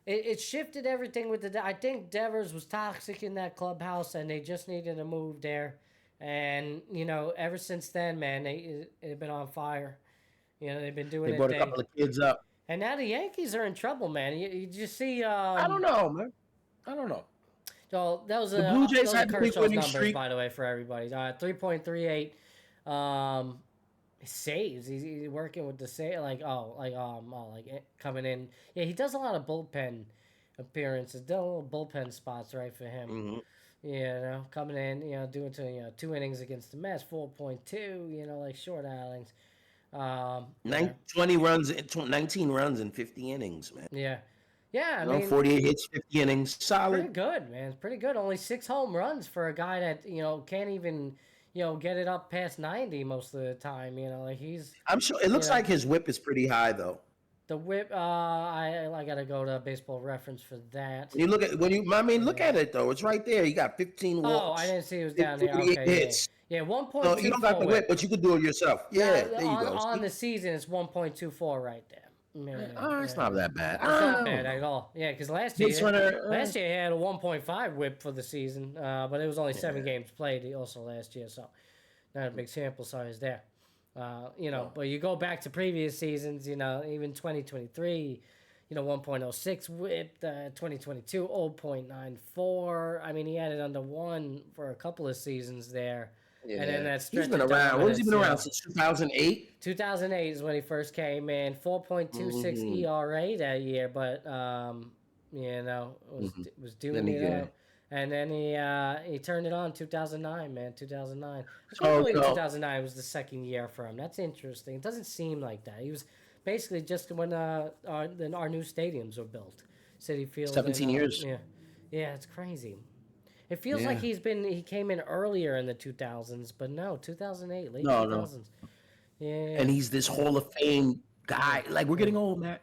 It shifted everything with I think Devers was toxic in that clubhouse, and they just needed to move there. And ever since then, man, they've been on fire. They've been doing. They brought a couple of kids up, and now the Yankees are in trouble, man. You just see. I don't know, man. I don't know. So that was the Blue Jays had Kershaw's winning numbers, streak, by the way, for everybody. 3.38 saves. He's working with the save, coming in. Yeah, he does a lot of bullpen appearances. Done a little bullpen spots, right, for him. Mm-hmm. Coming in, doing 2 innings against the Mets, 4.2. Short outings. 20 runs, 19 runs in 50 innings, man. Yeah. Yeah, I mean, 48 hits, 50 innings, solid. Pretty good, man. It's pretty good. Only 6 home runs for a guy that can't even get it up past 90 most of the time. He's. I'm sure it looks like his whip is pretty high though. The whip. I gotta go to Baseball Reference for that. You look at look at it though. It's right there. You got 15 walks. Oh, I didn't see it was down there. Okay, hits. Yeah, 1.24. No, you don't got the whip, but you could do it yourself. Yeah, there you go. On the season, it's 1.24 right there. It's not that bad. It's not bad at all. Yeah, because last year he had a 1.5 whip for the season, but it was only 7 games played also last year, so not a big sample size there. But you go back to previous seasons, even 2023, 1.06 whip, 2022, 0.94. I mean, he had it under 1 for a couple of seasons there. Yeah. And then that stretch. He's been around. When has he been around? Since 2008? 2008 is when he first came in. 4.26 ERA that year, but was doing it. And then he turned it on 2009, man. 2009. I can't believe 2009 was the second year for him. That's interesting. It doesn't seem like that. He was basically just when our new stadiums were built. Citi Field. 17 years. Yeah, it's crazy. It feels like he came in earlier in the 2000s, but no, 2008, late 2000s. No. Yeah. And he's this Hall of Fame guy. Like, we're getting old, Matt.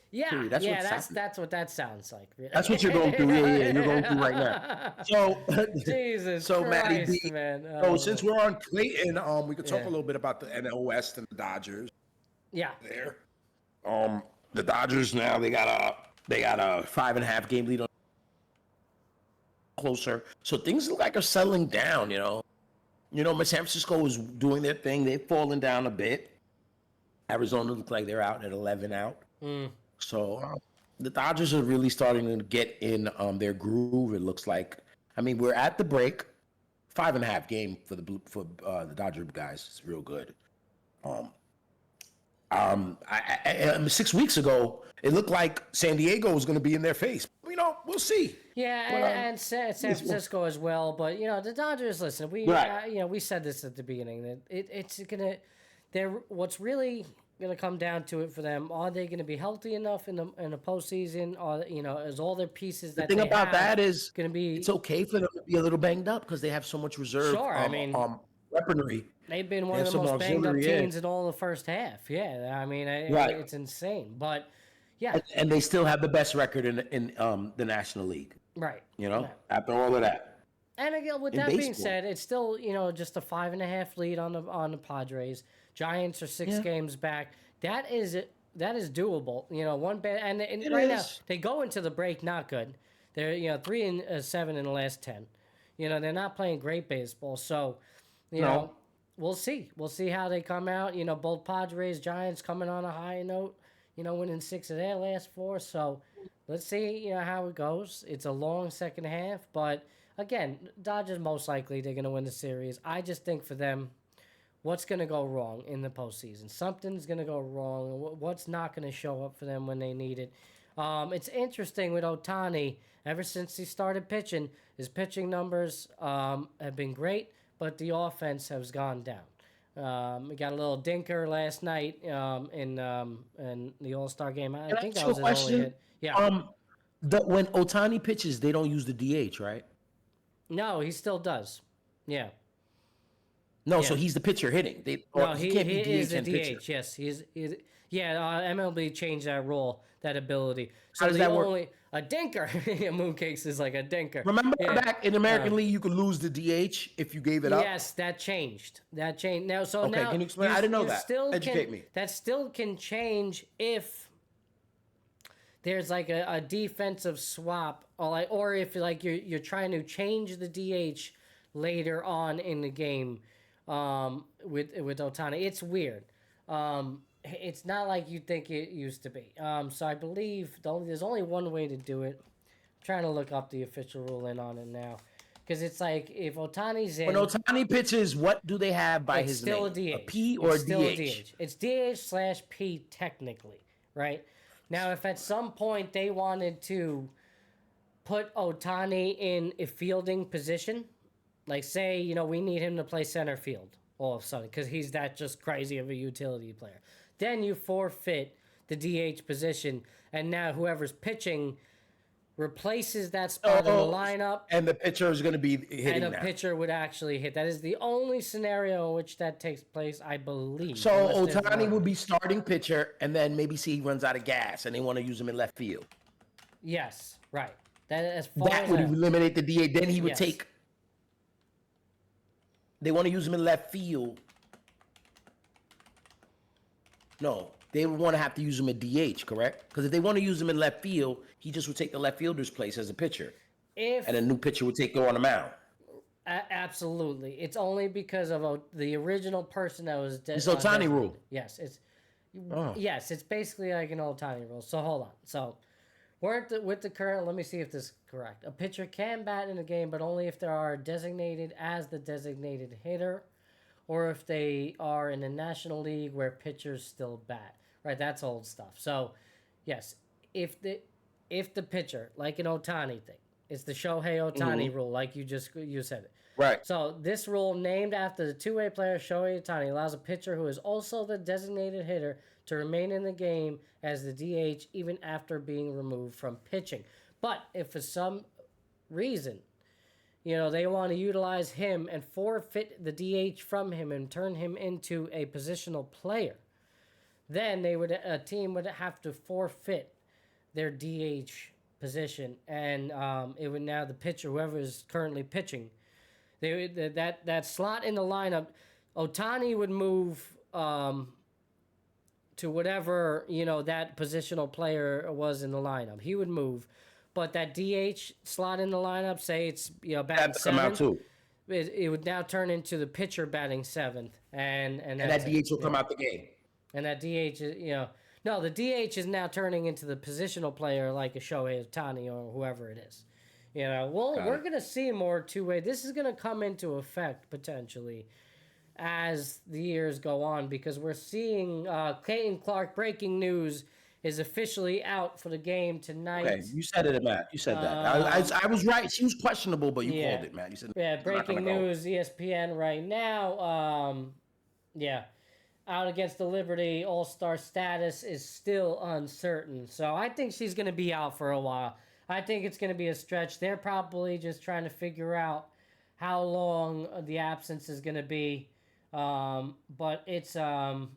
Yeah, that's what that sounds like. That's what you're going through. Yeah, you're going through right now. So, Jesus Christ, Matty B, man. So since we're on Clayton, we could talk a little bit about the NL West and the Dodgers. Yeah. There. The Dodgers now they got a 5.5 game lead on closer. So things look like are settling down, San Francisco is doing their thing. They've fallen down a bit. Arizona look like they're out at 11 out. So the Dodgers are really starting to get in their groove, it looks like. I mean, we're at the break. 5.5 game for the Dodger guys. It's real good. 6 weeks ago, it looked like San Diego was going to be in their face. We'll see. Yeah, and San Francisco as well. But the Dodgers. Listen, we we said this at the beginning that it's gonna. What's really gonna come down to it for them? Are they gonna be healthy enough in the postseason? Or is all their pieces the that thing they about have that is gonna be? It's okay for them to be a little banged up because they have so much reserve. Sure, I mean, weaponry. They've been one of the most banged up teams in all the first half. Yeah, I mean, it's insane. But yeah, and they still have the best record in the National League. Right. After all of that. And again, with that being said, it's still just a 5.5 lead on the Padres. Giants are 6 games back. That is doable. One bad and right now they go into the break not good. They're 3-7 in the last 10. They're not playing great baseball. So we'll see. We'll see how they come out. Both Padres, Giants coming on a high note. Winning 6 of their last 4. So let's see, how it goes. It's a long second half, but again, Dodgers most likely they're going to win the series. I just think for them, what's going to go wrong in the postseason? Something's going to go wrong. What's not going to show up for them when they need it? It's interesting with Ohtani. Ever since he started pitching, his pitching numbers have been great, but the offense has gone down. We got a little dinker last night in the All-Star game. I think that was his only hit. Yeah. When Ohtani pitches, they don't use the DH, right? No, he still does. Yeah. No, so he's the pitcher hitting. He is the DH. Yes, he's MLB changed that rule, that ability. So how does that work? A dinker. Mooncakes is like a dinker. Remember back in American League, you could lose the DH if you gave it up? Yes, that changed. Now, okay, can you explain? I didn't know that. Educate me. That still can change if there's like a defensive swap, or if you're trying to change the DH later on in the game with Ohtani. It's weird. It's not like you think it used to be. So I believe there's only one way to do it. I'm trying to look up the official ruling on it now. Because it's like, if Ohtani's in... When Ohtani pitches, what do they have by his name? It's still a DH. A P or it's a still DH? A DH. It's DH/P technically, right? Now, if at some point they wanted to put Ohtani in a fielding position, like say, we need him to play center field all of a sudden, because he's that just crazy of a utility player. Then you forfeit the DH position, and now whoever's pitching replaces that spot in the lineup. And the pitcher is going to be hitting And pitcher would actually hit. That is the only scenario in which that takes place, I believe. So Ohtani would be starting pitcher, and then maybe he runs out of gas, and they want to use him in left field. Yes, right. That would eliminate the DH. Then he would take... They want to use him in left field. No, they would want to have to use him at DH, correct? Because if they want to use him in left field, he just would take the left fielder's place as a pitcher. And a new pitcher would go on the mound. Absolutely. It's only because of the original person that was... It's Ohtani rule. Yes, it's basically like an Ohtani rule. So hold on. So with the current... Let me see if this is correct. A pitcher can bat in a game, but only if they are designated as the designated hitter, or if they are in the National League where pitchers still bat. Right, that's old stuff. So, yes, if the pitcher, like an Ohtani thing, it's the Shohei Ohtani rule, like you said it. Right. So this rule, named after the two-way player Shohei Ohtani, allows a pitcher who is also the designated hitter to remain in the game as the DH even after being removed from pitching. But if for some reason they want to utilize him and forfeit the DH from him and turn him into a positional player, then a team would have to forfeit their DH position, and it would now the pitcher, whoever is currently pitching, that slot in the lineup, Ohtani would move to whatever that positional player was in the lineup. He would move. But that DH slot in the lineup, say it's batting seventh, it would now turn into the pitcher batting seventh, and that DH will come out the game. And that DH is the DH is now turning into the positional player like a Shohei Ohtani or whoever it is. We're gonna see more two-way. This is gonna come into effect potentially as the years go on, because we're seeing Clayton Clark, breaking news, is officially out for the game tonight. Okay, you said it, Matt. You said that. I was right. She was questionable, but you called it, Matt. You said breaking news, ESPN right now. Out against the Liberty, All-Star status is still uncertain. So I think she's going to be out for a while. I think it's going to be a stretch. They're probably just trying to figure out how long the absence is going to be. But it's a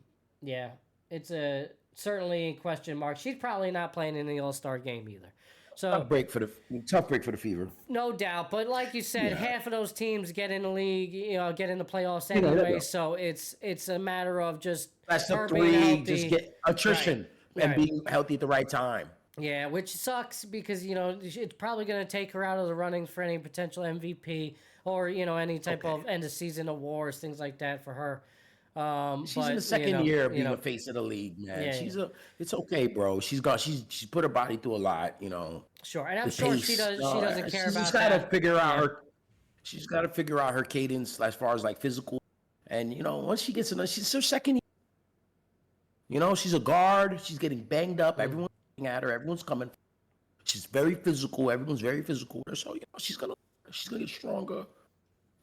certainly a question mark. She's probably not playing in the All-Star game either. So tough break for the Fever. No doubt, but like you said, half of those teams get in the league, get in the playoffs anyway. So it's a matter of just that's the three, just get attrition and being healthy at the right time. Yeah, which sucks because it's probably going to take her out of the running for any potential MVP or any type of end of season awards, things like that for her. She's in the second year of being a face of the league, man. It's okay, bro. She's put her body through a lot, Sure, and I'm sure she doesn't care about that. She's got to figure out her cadence as far as like physical, and once she gets in, she's her second year. She's a guard. She's getting banged up. Everyone's looking at her. Everyone's coming. She's very physical. Everyone's very physical. So she's gonna get stronger.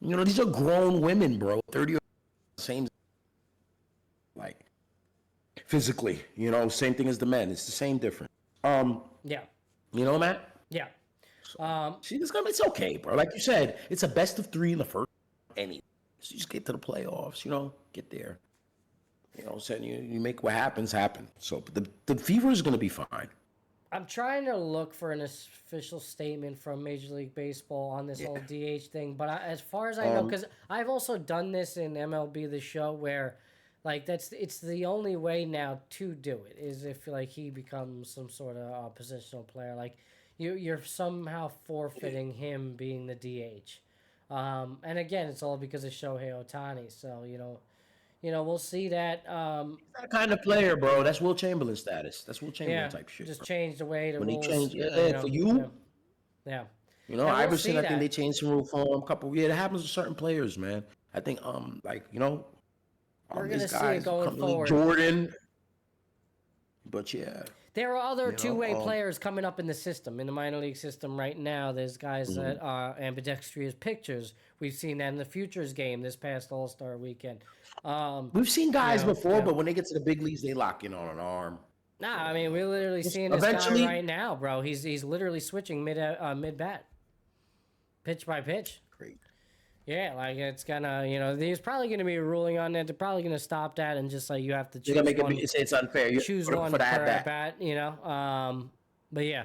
These are grown women, bro. 30 same. Like physically, same thing as the men. It's the same difference. Matt? Yeah. It's okay, bro. Like you said, it's a best of 3 in the first. So you just get to the playoffs, get there. Saying you make what happens happen. So the Fever is going to be fine. I'm trying to look for an official statement from Major League Baseball on this whole DH thing, but as far as I know, because I've also done this in MLB The Show where. Like it's the only way now to do it is if like he becomes some sort of positional player. Like you're somehow forfeiting him being the DH. And again, it's all because of Shohei Ohtani. So we'll see that. That kind of player, bro. That's Will Chamberlain status. That's Will Chamberlain type shit. Just change the way the when rules. He changed, for you. Yeah. Iverson. I think they changed some rule for him. It happens with certain players, man. I think we're going to see it going forward. Jordan. But there are other two-way players coming up in the system, in the minor league system right now. There's guys that are ambidextrous pitchers. We've seen that in the Futures game this past All-Star weekend. We've seen guys before, but when they get to the big leagues, they lock in on an arm. Nah, I mean, we're literally seeing this guy right now, bro. He's literally switching mid-bat. Pitch by pitch. Great. Yeah, like it's gonna, there's probably gonna be a ruling on that. They're probably gonna stop that and just like you have to choose one. It's unfair. You choose one per at bat, But yeah,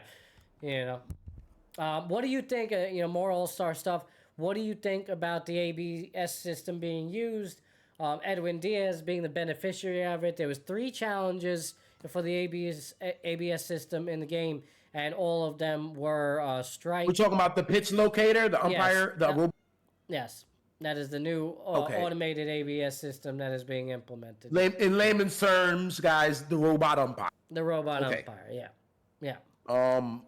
what do you think? More All-Star stuff. What do you think about the ABS system being used? Edwin Diaz being the beneficiary of it. There was 3 challenges for the ABS system in the game, and all of them were strikes. We're talking about the pitch locator, the umpire, Yes, that is the new automated ABS system that is being implemented. In layman's terms, guys, the robot umpire. The robot umpire, yeah. I'm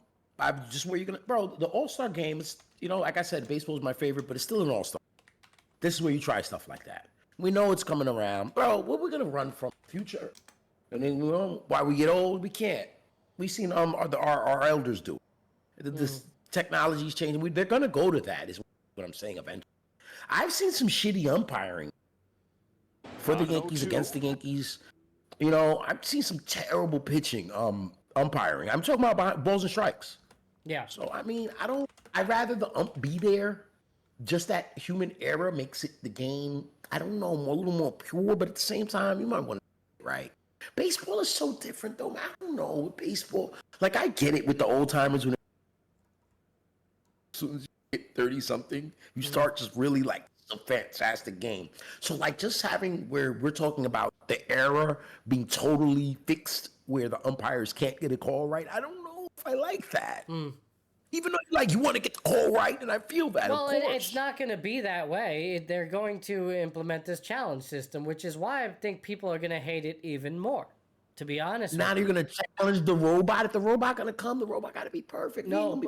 just where you're gonna, bro. The All-Star game is, like I said, baseball is my favorite, but it's still an All-Star. This is where you try stuff like that. We know it's coming around, bro. What we're gonna run from future? I mean, while we get old, we can't. We've seen our elders do it. This technology's changing. They're gonna go to that. Is what I'm saying eventually. I've seen some shitty umpiring for the Yankees against the Yankees. I've seen some terrible pitching umpiring. I'm talking about balls and strikes. Yeah. So I mean, I'd rather the ump be there. Just that human error makes it the game, I don't know, a little more pure, but at the same time, you might want to right. Baseball is so different though. I don't know with baseball. Like I get it with the old timers when as soon as you hit 30-something, you start just really like a fantastic game. So like just having where we're talking about the error being totally fixed where the umpires can't get a call right, I don't know if I like that. Even though you want to get the call right, and I feel that. Well, it's not going to be that way. They're going to implement this challenge system, which is why I think people are going to hate it even more. To be honest, now you're going to challenge the robot. If the robot going to come, the robot got to be perfect. No,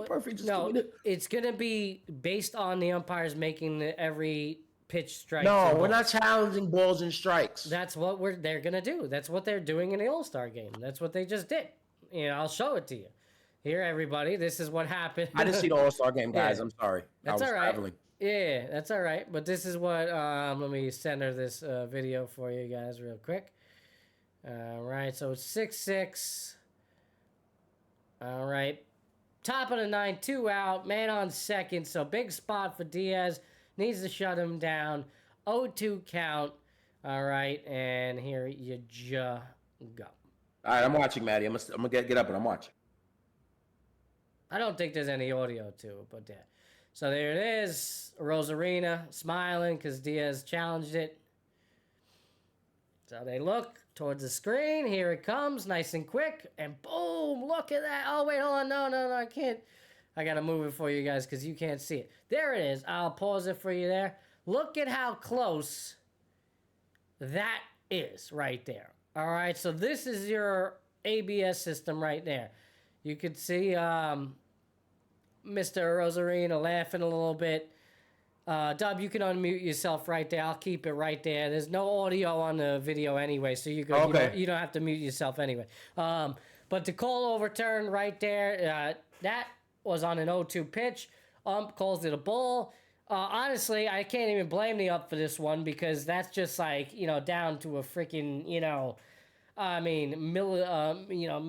it's going to be based on the umpires making every pitch strike. No, we're not challenging balls and strikes. That's what they're gonna do. That's what they're doing in the All-Star game. That's what they just did. I'll show it to you. Here, everybody. This is what happened. I didn't see the All-Star game, guys. Yeah. I'm sorry. That's all right. Traveling. Yeah, that's all right. But this is what. Let me center this video for you guys real quick. All right. So it's 6-6. All right. Top of the 9, 2 out. Man on second. So big spot for Diaz. Needs to shut him down. 0-2 count. All right. And here you go. All right. I'm watching, Matty. I'm gonna get up and I'm watching. I don't think there's any audio to it, but yeah. So there it is. Rosarina smiling because Diaz challenged it. So they look towards the screen. Here it comes, nice and quick. And boom, look at that. Oh, wait, hold on. No, I can't. I got to move it for you guys because you can't see it. There it is. I'll pause it for you there. Look at how close that is right there. All right, so this is your ABS system right there. You could see Mr. Rosarina laughing a little bit. Dub, you can unmute yourself right there. I'll keep it right there. There's no audio on the video anyway, so you don't have to mute yourself anyway. But the call overturned right there. That was on an 0-2 pitch. Calls it a ball. Honestly, I can't even blame the ump for this one because that's just like, down to a freaking,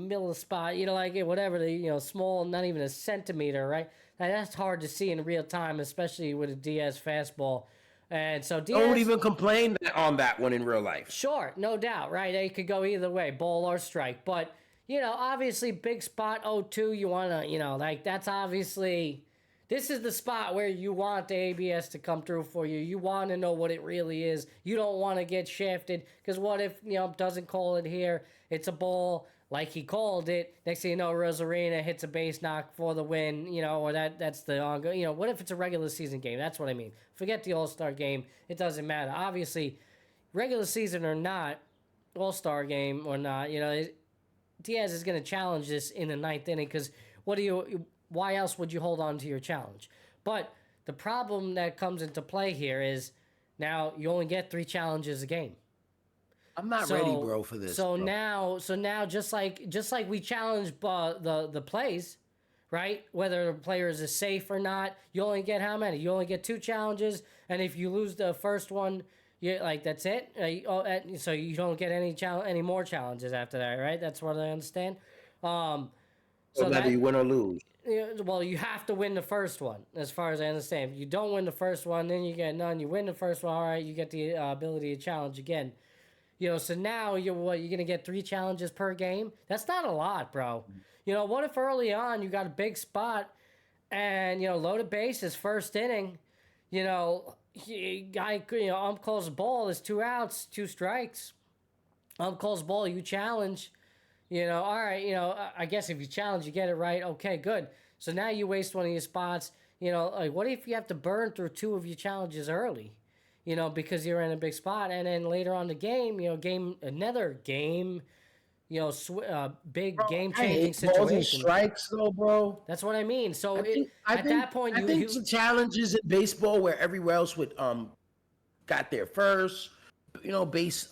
millispot, like whatever, small, not even a centimeter, right? That's hard to see in real time, especially with a Diaz fastball. And so Diaz... Don't even complain on that one in real life. Sure, no doubt, right? It could go either way, ball or strike. But, obviously big spot 0-2, you want to, that's obviously... This is the spot where you want the ABS to come through for you. You want to know what it really is. You don't want to get shafted because what if doesn't call it here? It's a ball like he called it. Next thing you know, Rosarina hits a base knock for the win. Or that's the ongoing. What if it's a regular season game? That's what I mean. Forget the All-Star game. It doesn't matter. Obviously, regular season or not, All-Star game or not, Diaz is going to challenge this in the 9th inning because why else would you hold on to your challenge? But the problem that comes into play here is now you only get 3 challenges a game. I'm not ready, bro, for this. So now, just like we challenge the plays, right? Whether the player is safe or not, you only get how many? You only get 2 challenges, and if you lose the first one, that's it. So you don't get any more challenges after that, right? That's what I understand. So whether you win or lose. Well, you have to win the first one, as far as I understand. If you don't win the first one, then you get none. You win the first one, all right, you get the ability to challenge again. So now you're going to get 3 challenges per game? That's not a lot, bro. What if early on you got a big spot and, loaded bases, first inning, ump calls the ball, there's 2 outs, 2 strikes. Ump calls the ball, you challenge. All right, I guess if you challenge, you get it right. Okay, good. So now you waste one of your spots. What if you have to burn through 2 of your challenges early? Because you're in a big spot. And then later on the game, another game, big game-changing situation. Balls and strikes, though, bro. That's what I mean. So at that point, I think the challenges in baseball where everywhere else would got there first. Base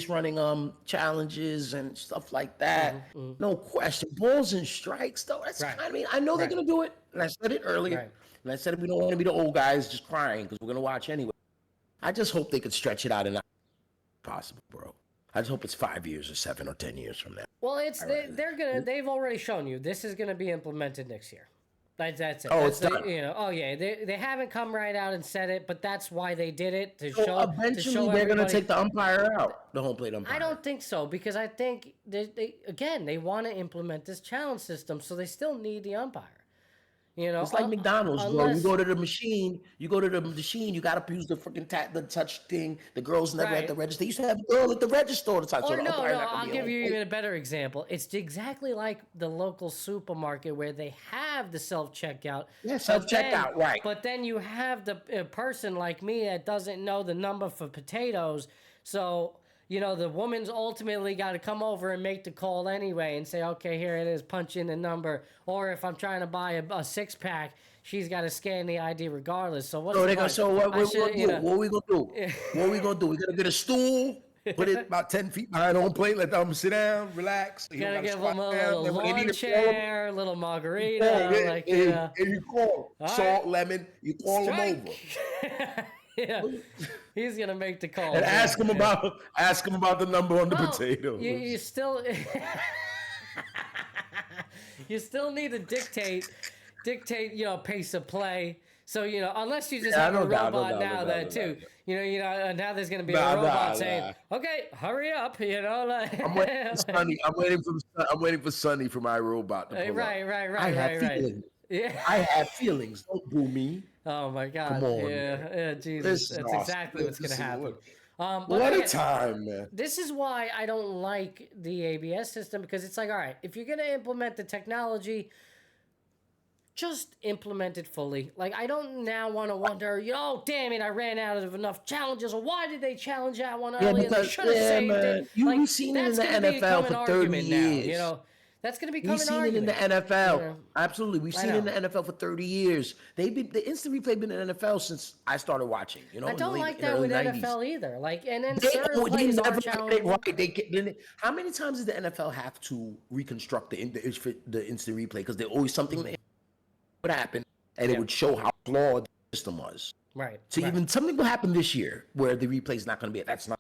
running challenges and stuff like that. No question. Balls and strikes, though. That's right. I know they're gonna do it, and I said it earlier. Right. And I said we don't want to be the old guys just crying because we're gonna watch anyway. I just hope they could stretch it out and not possible, bro. I just hope it's 5 years or 7 or 10 years from now. Well, they've already shown you this is gonna be implemented next year. That's it. Oh, it's done. They haven't come right out and said it, but that's why they did it to so show. Eventually, they're going to take the umpire out, the home plate umpire. I don't think so because I think they want to implement this challenge system, so they still need the umpire. It's like McDonald's, bro. You go to the machine. You got to use the freaking the touch thing. The girls never at the register. They used to have a girl at the register all the time. I'll give you even a better example. It's exactly like the local supermarket where they have the self-checkout. Yeah, self-checkout, right. But then you have the person like me that doesn't know the number for potatoes. So, the woman's ultimately got to come over and make the call anyway and say, okay, here it is, punch in the number. Or if I'm trying to buy a six-pack, she's got to scan the ID regardless. So what's what we gonna do? What we gonna do? What we gonna do? We gotta get a stool, put it about 10 feet behind home plate, let them sit down, relax. You gotta give them a little lawn chair, a little margarita. And you call them. Salt, lemon, you call them over. Yeah, he's gonna make the call. And ask him about the number on the potato. You still need to dictate, pace of play. So unless you just have a robot now too. Now there's gonna be a robot saying, "Okay, hurry up," I'm waiting for Sonny for my robot to pull right. I have feelings. Yeah. I have feelings. Don't boo me. Oh my God! Come on, yeah, Jesus, that's awesome. Exactly what's gonna happen. What a time, man! This is why I don't like the ABS system, because it's like, all right, if you're gonna implement the technology, just implement it fully. Like, I don't now want to wonder, damn it, I ran out of enough challenges, or why did they challenge that one earlier? They should have saved it. You've seen it in the NFL for 30 years. Now, that's going to become We've seen it in the NFL. Absolutely. We've seen it in the NFL for 30 years. The instant replay been in the NFL since I started watching. I don't like that with 90s. NFL either. And then certain they plays never are challenging. Right. How many times did the NFL have to reconstruct the instant replay? Because there's always something that would happen, and it would show how flawed the system was. Right. So even something will happen this year where the replay is not going to be. That's not.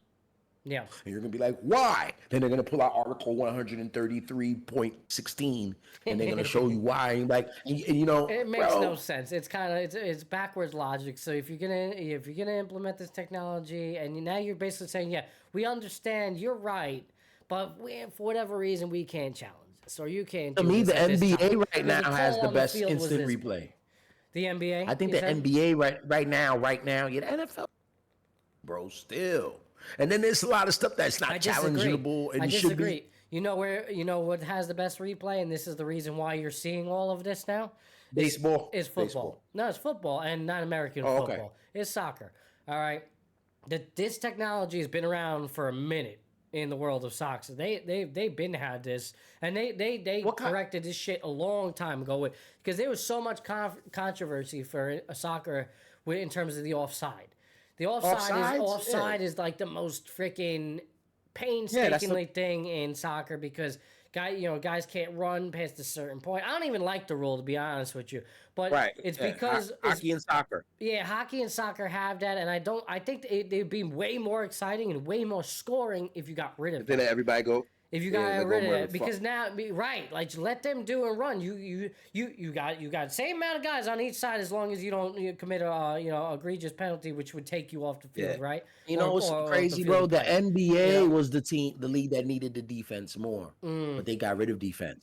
Yeah. And you're going to be like, why? Then they're going to pull out Article 133.16 and they're going to show you why. And it makes no sense. It's kind of it's backwards logic. So if you're going to implement this technology, and now you're basically saying, yeah, we understand, you're right, but for whatever reason we can't challenge this, or you can't. To me, the NBA right now has the best instant replay. The NBA? I think the NBA right now, yeah, the NFL, bro, still. And then there's a lot of stuff that's not challengeable. And I disagree. You know what has the best replay, and this is the reason why you're seeing all of this now? Baseball. Is football. Baseball. No, it's football, and not American football. Okay. It's soccer. All right. This technology has been around for a minute in the world of soccer. So they've been had this, and they corrected this shit a long time ago, because there was so much controversy for soccer in terms of the offside. The offside is like the most freaking painstakingly thing in soccer, because guys can't run past a certain point. I don't even like the rule, to be honest with you, but it's because hockey and soccer. Yeah, hockey and soccer have that, and I think they'd be way more exciting and way more scoring if you got rid of it. Then everybody go. If you got rid of it, because now, like, let them do and run. You got the same amount of guys on each side, as long as you don't commit a egregious penalty, which would take you off the field, right? What's crazy, bro? The NBA was the league that needed the defense more, but they got rid of defense.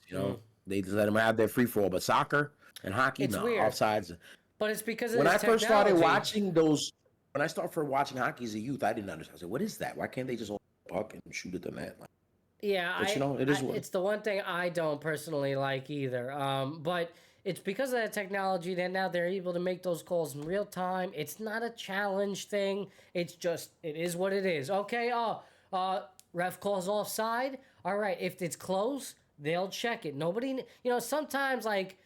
They just let them have their free for all. But soccer and hockey, offsides. But it's because of when I first started watching hockey as a youth, I didn't understand. I said, "What is that? Why can't they just hold the puck and shoot at the net?" Yeah, it's the one thing I don't personally like either. But it's because of that technology that now they're able to make those calls in real time. It's not a challenge thing. It's just, it is what it is. Okay, ref calls offside. All right, if it's close, they'll check it. Nobody, sometimes like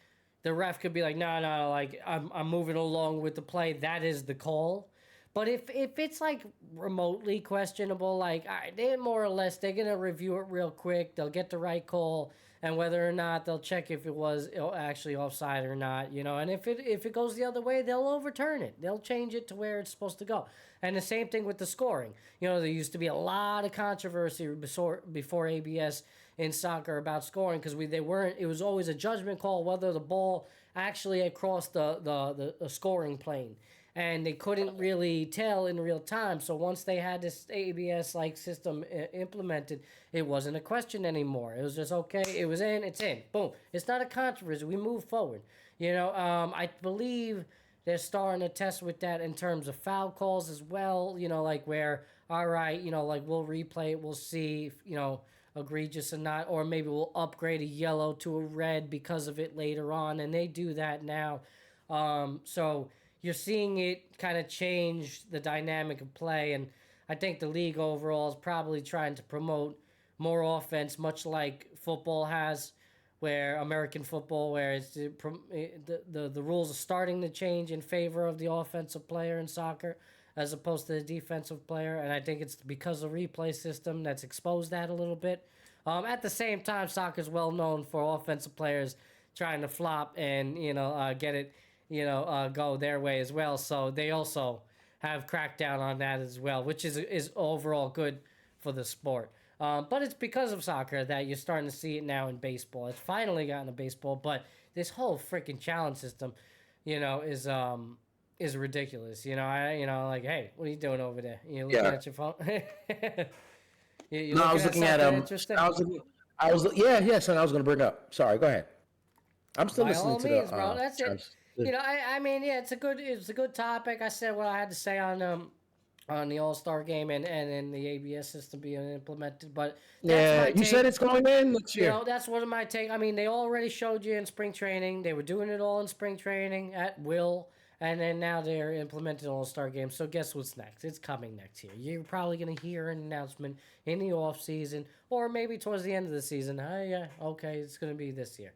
the ref could be like, no, like I'm moving along with the play. That is the call. But if it's like remotely questionable, like, all right, they're gonna review it real quick. They'll get the right call, and whether or not they'll check if it was actually offside or not, And if it goes the other way, they'll overturn it. They'll change it to where it's supposed to go. And the same thing with the scoring. There used to be a lot of controversy before ABS in soccer about scoring, because it was always a judgment call whether the ball actually had crossed the scoring plane. And they couldn't really tell in real time. So once they had this ABS-like system implemented, it wasn't a question anymore. It was just, okay, it was in, it's in. Boom. It's not a controversy. We move forward. I believe they're starting to test with that in terms of foul calls as well. Like where, all right, like we'll replay it. We'll see if, egregious or not. Or maybe we'll upgrade a yellow to a red because of it later on. And they do that now. So you're seeing it kind of change the dynamic of play, and I think the league overall is probably trying to promote more offense, much like football has, where American football, where it's the rules are starting to change in favor of the offensive player in soccer as opposed to the defensive player. And I think it's because of replay system that's exposed that a little bit. At the same time, soccer is well known for offensive players trying to flop and, get it, go their way as well. So they also have cracked down on that as well, which is overall good for the sport. But it's because of soccer that you're starting to see it now in baseball. It's finally gotten to baseball, but this whole freaking challenge system, is ridiculous. Like, hey, what are you doing over there? You looking at your phone? I was looking at interesting? Yes, and I was going to bring up. Sorry, go ahead. I'm still listening to means, bro. That's it. It's a good topic. I said what I had to say on the All-Star game and in the ABS system being implemented. But you said it's going in next year. That's what my take. I mean, they already showed you in spring training. They were doing it all in spring training at will, and then now they're implementing All-Star game. So guess what's next? It's coming next year. You're probably going to hear an announcement in the off season or maybe towards the end of the season. Okay, it's going to be this year.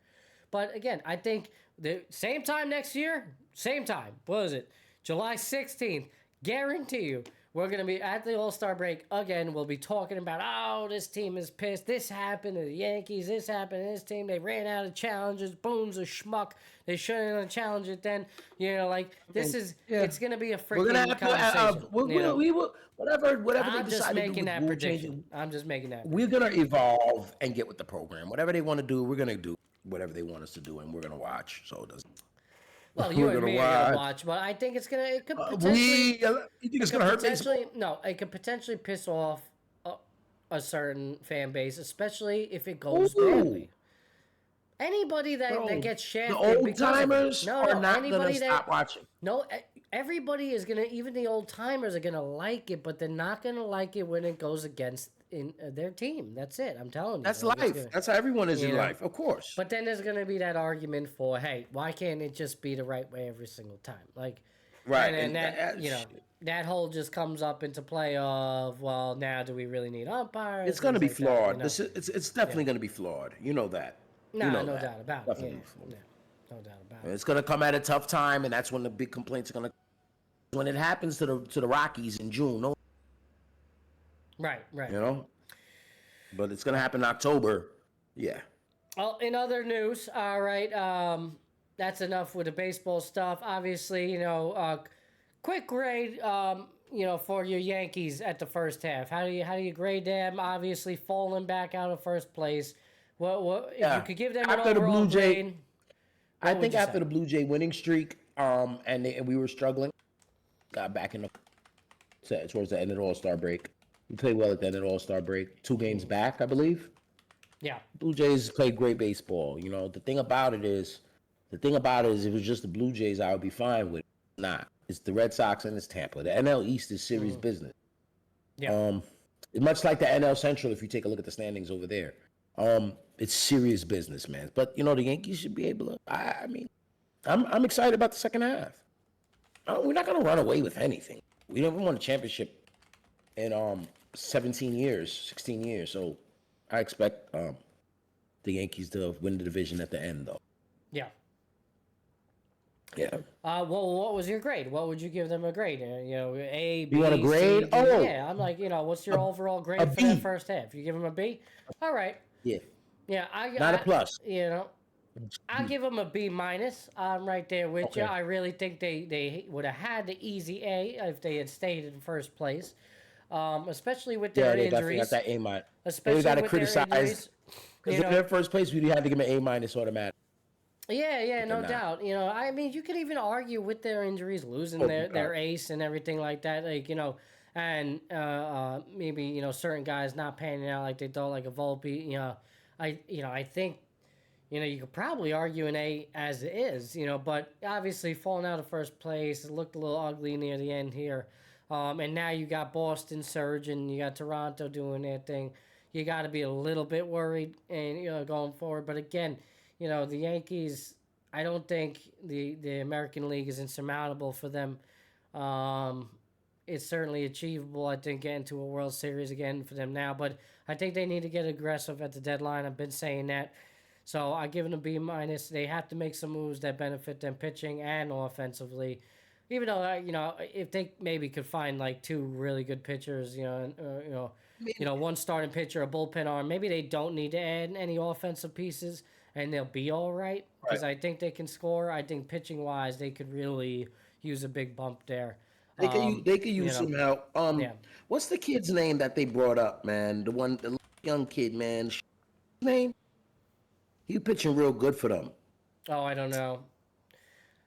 But again, I think the same time next year, same time. What is it? July 16th. Guarantee you, we're going to be at the All-Star break again. We'll be talking about, this team is pissed. This happened to the Yankees. This happened to this team. They ran out of challenges. Boom's a schmuck. They shouldn't have challenged it then. It's going to be a freaking conversation. We will, whatever I'm they just decide making to do, that prediction. I'm just making that We're going to evolve and get with the program. Whatever they want to do, we're going to do whatever they want us to do, and we're going to watch. So it doesn't. Well, you and me are going to watch, but I think it could potentially... you think it's going to hurt baseball? No, it could potentially piss off a certain fan base, especially if it goes badly. Anybody that gets shafted... The old-timers are not going to stop watching. No, everybody is going to... Even the old-timers are going to like it, but they're not going to like it when it goes against their team. That's it. I'm telling you. That's life. That's how everyone is in life, of course. But then there's going to be that argument for, hey, why can't it just be the right way every single time? Like, right. And that, that whole just comes up into play of, well, now do we really need umpires? It's going to be flawed. It's definitely going to be flawed. You know that. No doubt about it. No doubt about it. It's going to come at a tough time, and that's when the big complaints are going to... When it happens to the Rockies in June, Right. But it's going to happen in October. Yeah. Well, in other news, all right, that's enough with the baseball stuff. Obviously, quick grade, for your Yankees at the first half. How do you grade them? Obviously, falling back out of first place. What if you could give them an overall grade? I think after the Blue Jay winning streak, and we were struggling, got back in towards the end of the All-Star break. We played well at the end of the All-Star break. 2 games back, I believe. Yeah. Blue Jays played great baseball. The thing about it is, if it was just the Blue Jays, I would be fine with it. Nah, it's the Red Sox and it's Tampa. The NL East is serious business. Yeah. Much like the NL Central, if you take a look at the standings over there. It's serious business, man. But, the Yankees should be able to... I'm excited about the second half. We're not going to run away with anything. We don't won a championship in 16 years. So I expect the Yankees to win the division at the end, though. Yeah. Yeah. What was your grade? What would you give them a grade? A, B, you want a grade? C, D? Yeah, I'm like, what's your overall grade for that first half? You give them a B? All right. Yeah. Yeah, not a plus. I'll give them a B minus. I'm right there with you. I really think they would have had the easy A if they had stayed in first place. Especially with their injuries. Got that A minus. Especially got to with criticize because if they're first place, we'd have to give them an A minus automatic. Yeah, no doubt. You could even argue with their injuries, losing their ace and everything like that. And maybe certain guys not panning out like they thought, like a Volpe. I think you could probably argue an A as it is. But obviously falling out of first place, it looked a little ugly near the end here. And now you got Boston surging, you got Toronto doing their thing. You got to be a little bit worried and going forward. But again, the Yankees, I don't think the American League is insurmountable for them. it's certainly achievable. I think getting to a World Series again for them now, but I think they need to get aggressive at the deadline. I've been saying that. So I give them a B minus. They have to make some moves that benefit them pitching and offensively. Even though if they maybe could find like two really good pitchers, one starting pitcher, a bullpen arm, maybe they don't need to add any offensive pieces, and they'll be all right. Because I think they can score. I think pitching wise, they could really use a big bump there. They could use some help. What's the kid's name that they brought up, man? The young kid, man. His name? He pitching real good for them. Oh, I don't know.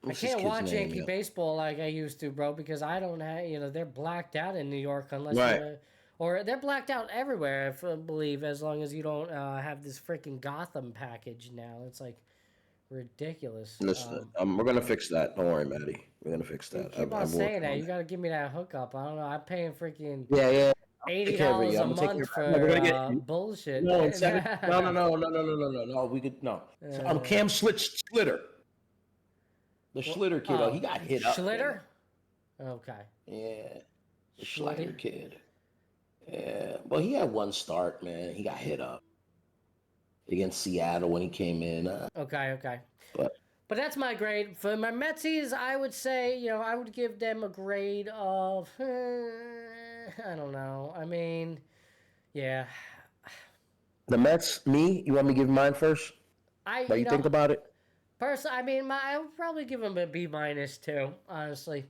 I can't watch Yankee baseball like I used to, bro, because I don't have, they're blacked out in New York unless or they're blacked out everywhere, I believe, as long as you don't have this freaking Gotham package now. It's like ridiculous. Listen, we're going to fix that. Don't worry, Matty. We're going to fix that. Keep on saying that. You got to give me that hookup. I don't know. I'm paying freaking $80 a month for bullshit. No. We could no. Cam Schlitter. The Schlitter kid, he got hit up. Schlitter? Okay. Yeah. The Schlitter kid. Yeah. Well, he had one start, man. He got hit up against Seattle when he came in. Okay. But that's my grade. For my Metsies, I would say, I would give them a grade of, I don't know. I mean, yeah. The Mets, me? You want me to give mine first? What you think about it? Personally, I mean, I would probably give him a B minus too. Honestly,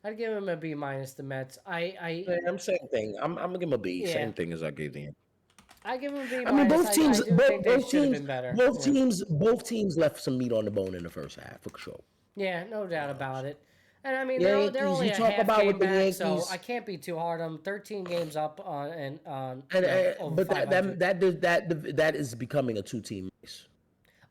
I'd give him a B minus. The Mets. I'm same thing. I'm gonna give him a B. Yeah. Same thing as I gave the. I give him a B minus. I mean, both teams. Both teams. Better. Both teams left some meat on the bone in the first half for sure. Yeah, no doubt about it. And I mean, they're only a half game back, so I can't be too hard on them. 13 games up that is becoming a 2-team race.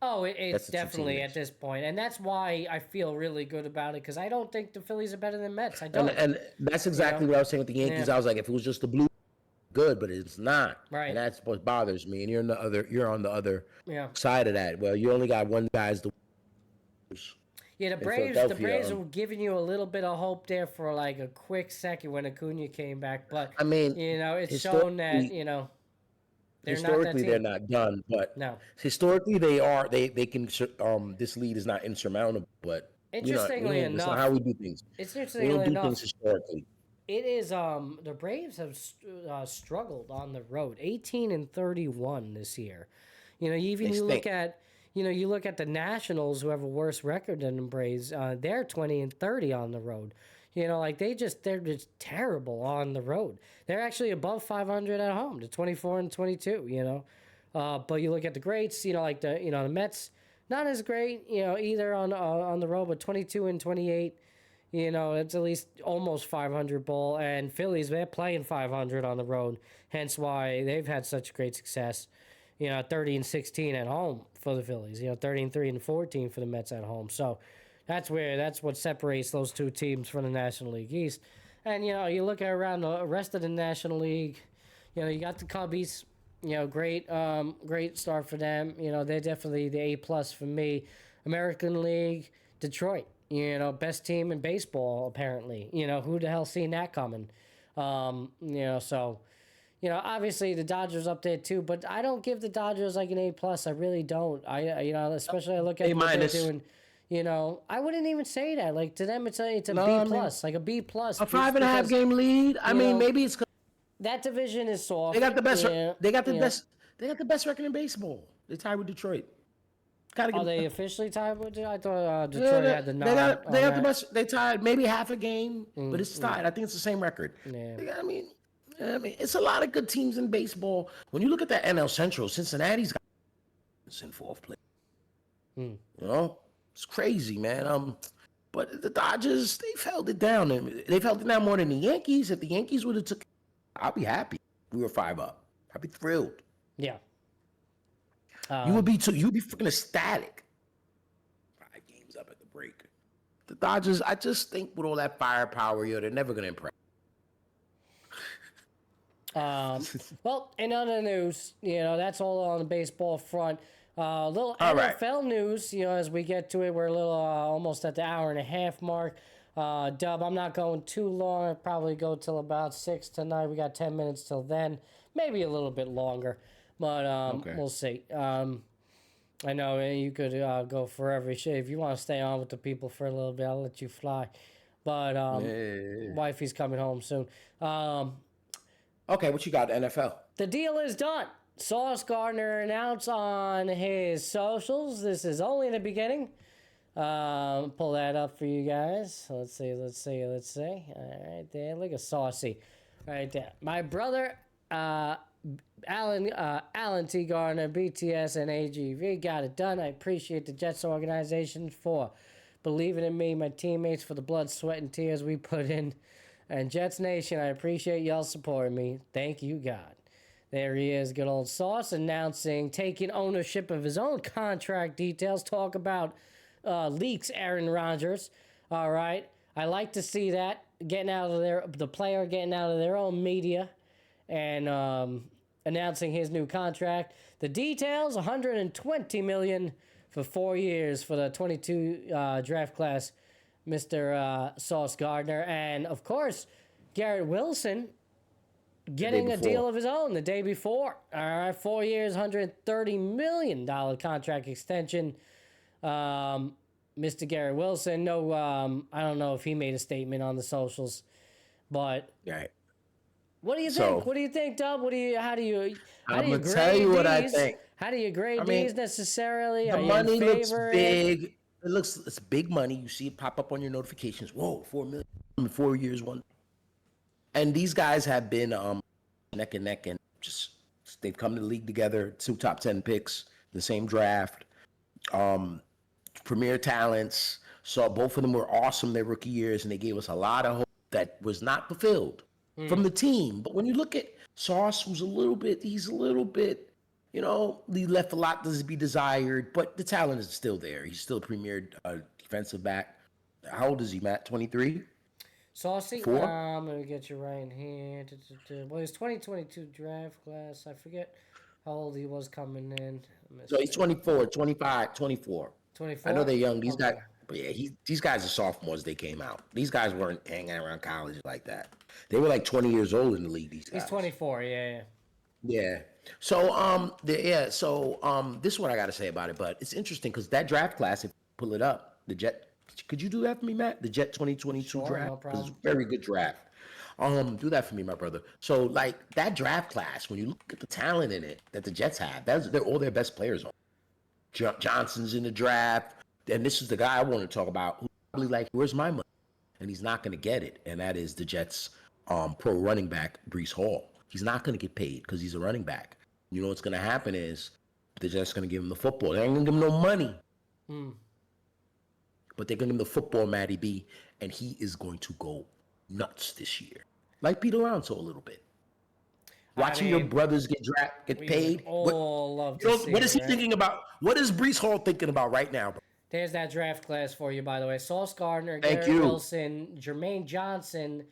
Oh, it's definitely at this point. And that's why I feel really good about it, because I don't think the Phillies are better than Mets. I don't. And that's exactly what I was saying with the Yankees. I was like, if it was just the blue, good, but it's not. Right. And that's what bothers me. And you're on the other side of that. Well, you only got one guy's the the Braves were giving you a little bit of hope there for like a quick second when Acuna came back. But I mean, it's shown that, they're not done, but historically they are. They can. This lead is not insurmountable, but interestingly enough, that's not how we do things. We don't do things historically. It is. The Braves have struggled on the road. 18-31 this year. You look at the Nationals, who have a worse record than the Braves. They're 20-30 on the road. They're just terrible on the road. They're actually above 500 at home. They're 24-22. But you look at the greats. The Mets, not as great. Either on the road, but 22-28. It's at least almost 500 ball. And Phillies, they're playing 500 on the road. Hence why they've had such great success. 30-16 at home for the Phillies. 30-3-14 for the Mets at home. So. That's what separates those two teams from the National League East. And, you look at around the rest of the National League, you got the Cubbies, great start for them. They're definitely the A+ for me. American League, Detroit, best team in baseball, apparently. Who the hell seen that coming? So, obviously the Dodgers up there too, but I don't give the Dodgers like an A+. I really don't. Especially I look at what they're doing. I wouldn't even say that. Like, to them, it's a B+, like a B+. A 5.5 game lead. I mean, maybe it's that division is soft. They got the best. They got the best. They got the best record in baseball. They tied with Detroit. Are they officially tied with? I thought Detroit had the nod. They got the best. They tied maybe half a game, but it's tied. I think it's the same record. Yeah. I mean, it's a lot of good teams in baseball. When you look at that NL Central, Cincinnati's got in fourth place. It's crazy, man. But the Dodgers, they held it down. They've held it down more than the Yankees. If the Yankees would have took, I'll be happy. We were 5 up. I'd be thrilled. Yeah. You would be too. You'd be freaking ecstatic. 5 games up at the break. The Dodgers, I just think with all that firepower, they're never gonna impress. Well, in other news, that's all on the baseball front. Little NFL news, as we get to it, we're a little almost at the hour and a half mark. Dub, I'm not going too long. I'll probably go till about 6 tonight. We got 10 minutes till then. Maybe a little bit longer, but we'll see. I know you could go forever. If you want to stay on with the people for a little bit, I'll let you fly. But wifey's coming home soon. Okay, what you got, NFL? The deal is done. Sauce Gardner announced on his socials. This is only the beginning. Pull that up for you guys. Let's see. All right there. Look at Saucy. Right there. My brother, Alan T. Gardner, BTS, and AGV got it done. I appreciate the Jets organization for believing in me, my teammates, for the blood, sweat, and tears we put in. And Jets Nation, I appreciate y'all supporting me. Thank you, God. There he is, good old Sauce, announcing taking ownership of his own contract details. Talk about leaks, Aaron Rodgers. All right. I like to see that, the player getting out of their own media and announcing his new contract. The details, $120 million for 4 years for the 22 draft class, Mr. Sauce Gardner. And, of course, Garrett Wilson getting a deal of his own the day before. All right, 4 years, $130 million contract extension. Mr. Garrett Wilson, no, I don't know if he made a statement on the socials, but right. What do you think? What do you think, Dub? How do you tell you what I think. How do you grade these necessarily? The money looks big. It's big money. You see it pop up on your notifications. Whoa, $4 million in 4 years, one. And these guys have been neck and neck, and just they've come to the league together. 2 top 10 picks, the same draft, premier talents. So both of them were awesome their rookie years, and they gave us a lot of hope that was not fulfilled from the team. But when you look at Sauce, he's a little bit, he left a lot to be desired, but the talent is still there. He's still a premier defensive back. How old is he, Matt? 23? Saucy? I'm going to get you right in here. Well, he's 2022 draft class. I forget how old he was coming in. So he's 24, 25, 24. 24? I know they're young. These guys, but yeah, these guys are sophomores. They came out. These guys weren't hanging around college like that. They were like 20 years old in the league, these guys. He's 24, yeah. Yeah. So, this is what I got to say about it, but it's interesting because that draft class, if you pull it up, the Jet, could you do that for me, Matt? The Jet 2022 draft? No problem. It's a very good draft. Do that for me, my brother. So, like, that draft class, when you look at the talent in it that the Jets have, they're all their best players on. Johnson's in the draft, and this is the guy I want to talk about who's probably like, where's my money? And he's not going to get it, and that is the Jets' pro running back, Breece Hall. He's not going to get paid because he's a running back. You know what's going to happen is they're just going to give him the football. They ain't going to give him no money. But they're going to give him the football, Matty B, and he is going to go nuts this year. Like Pete Alonso a little bit. Watching your brothers get paid. What is he thinking about? What is Breece Hall thinking about right now, bro? There's that draft class for you, by the way. Sauce Gardner, Garrett Wilson, Jermaine Johnson,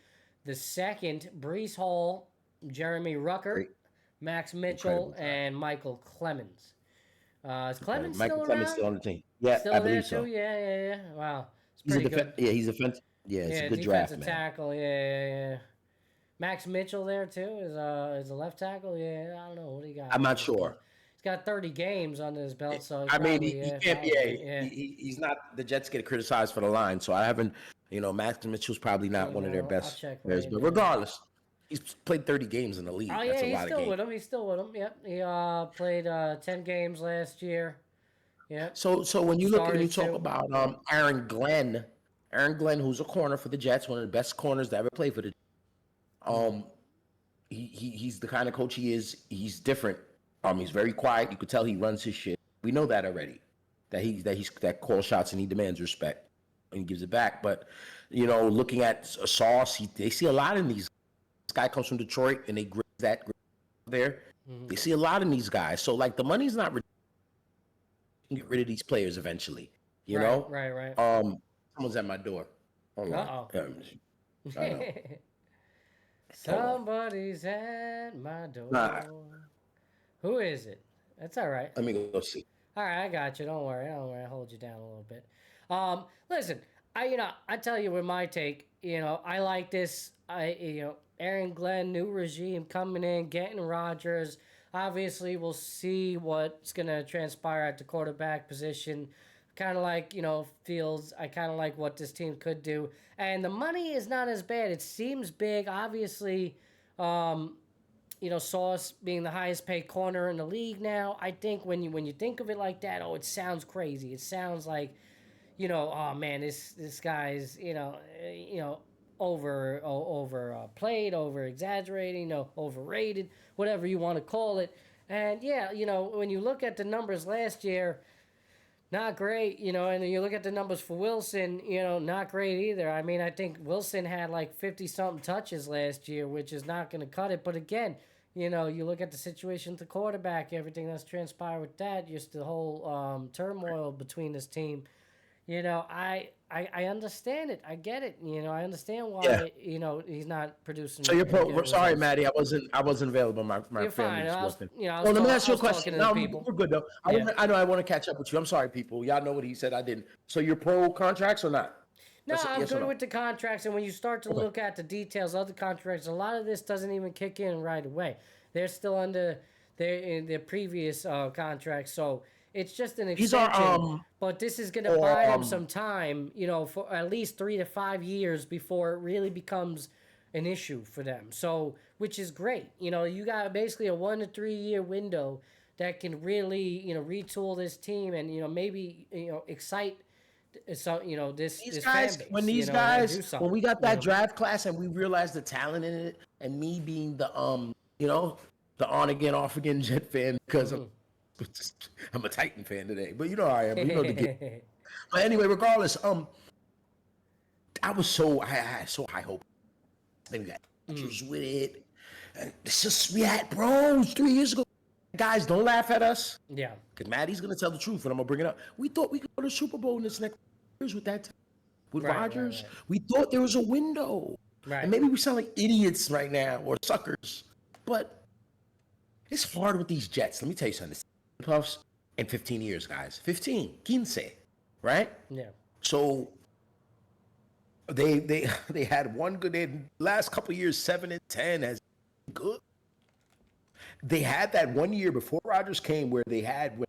the second, Breece Hall, Jeremy Rucker, Max Mitchell, and Michael Clemens. Is Clemens still around? Clemens still on the team. Yeah, still I there believe too? so. Yeah. Wow. It's pretty good. He's offensive. Yeah, it's a good draft, man. Defensive tackle, yeah. Max Mitchell there too is a left tackle. Yeah, I don't know what he got. I'm not sure. He's got 30 games under his belt, so he can't be. He's not. The Jets get criticized for the line, so I haven't. Max Mitchell's probably not one of their best players, but regardless, he's played 30 games in the league. Oh yeah, he's still with him. He's still with him. Yep, he played 10 games last year. Yeah. So when you look and you talk about Aaron Glenn, who's a corner for the Jets, one of the best corners to ever play for the. He's the kind of coach he is. He's different. He's very quiet. You could tell he runs his shit. We know that already. That calls shots and he demands respect and he gives it back. But looking at Sauce, they see a lot in these. This guy comes from Detroit and they grade that there. Mm-hmm. They see a lot in these guys. So like the money's not. You can get rid of these players eventually. You know. Right. Someone's at my door. Hold on. I know. Somebody's at my door. Who is it? That's all right. Let me go see. All right, I got you. Don't worry. I'll hold you down a little bit. Listen, I tell you with my take, I like this. Aaron Glenn, new regime coming in, getting Rodgers. Obviously, we'll see what's going to transpire at the quarterback position. Kind of like, Fields. I kind of like what this team could do. And the money is not as bad. It seems big. Obviously, Sauce being the highest paid corner in the league now. I think when you think of it like that, it sounds crazy. It sounds like, oh man, this guy's, overplayed, over exaggerating, overrated, whatever you want to call it. And yeah, when you look at the numbers last year, not great, and you look at the numbers for Wilson, not great either. I mean, I think Wilson had like 50-something touches last year, which is not going to cut it. But again, you look at the situation with the quarterback, everything that's transpired with that, just the whole turmoil between this team. I understand it. I get it. I understand why. He's not producing. So you're we're sorry, Matty. I wasn't available. My you're family fine. was working. Let me ask you a question. No, people. we're good though. I know. I want to catch up with you. I'm sorry, people. Y'all know what he said. I didn't. So you're pro contracts or not? No, I'm good with the contracts. And when you start to look at the details of the contracts, a lot of this doesn't even kick in right away. They're still under their previous contracts. So. It's just an extension, but this is going to buy them some time, for at least 3 to 5 years before it really becomes an issue for them. So, which is great. You got basically a 1 to 3 year window that can really, retool this team and, maybe, excite this guys, fan base, when these guys, when we got that draft class and we realized the talent in it, and me being the the on again, off again Jet fan because I'm a Titan fan today, but how I am. The game. But anyway, regardless, I had so high hope. Then we got pictures with it, and it's just we had bros 3 years ago. Guys, don't laugh at us. Yeah, because Maddie's gonna tell the truth, and I'm gonna bring it up. We thought we could go to the Super Bowl in this next years with that, with Rodgers. Right. We thought there was a window, and maybe we sound like idiots right now or suckers, but it's hard with these Jets. Let me tell you something. Playoffs in 15 years, guys. 15, right? Yeah. So they had one good. They had last couple of years 7 and 10 as good. They had that 1 year before Rodgers came where they had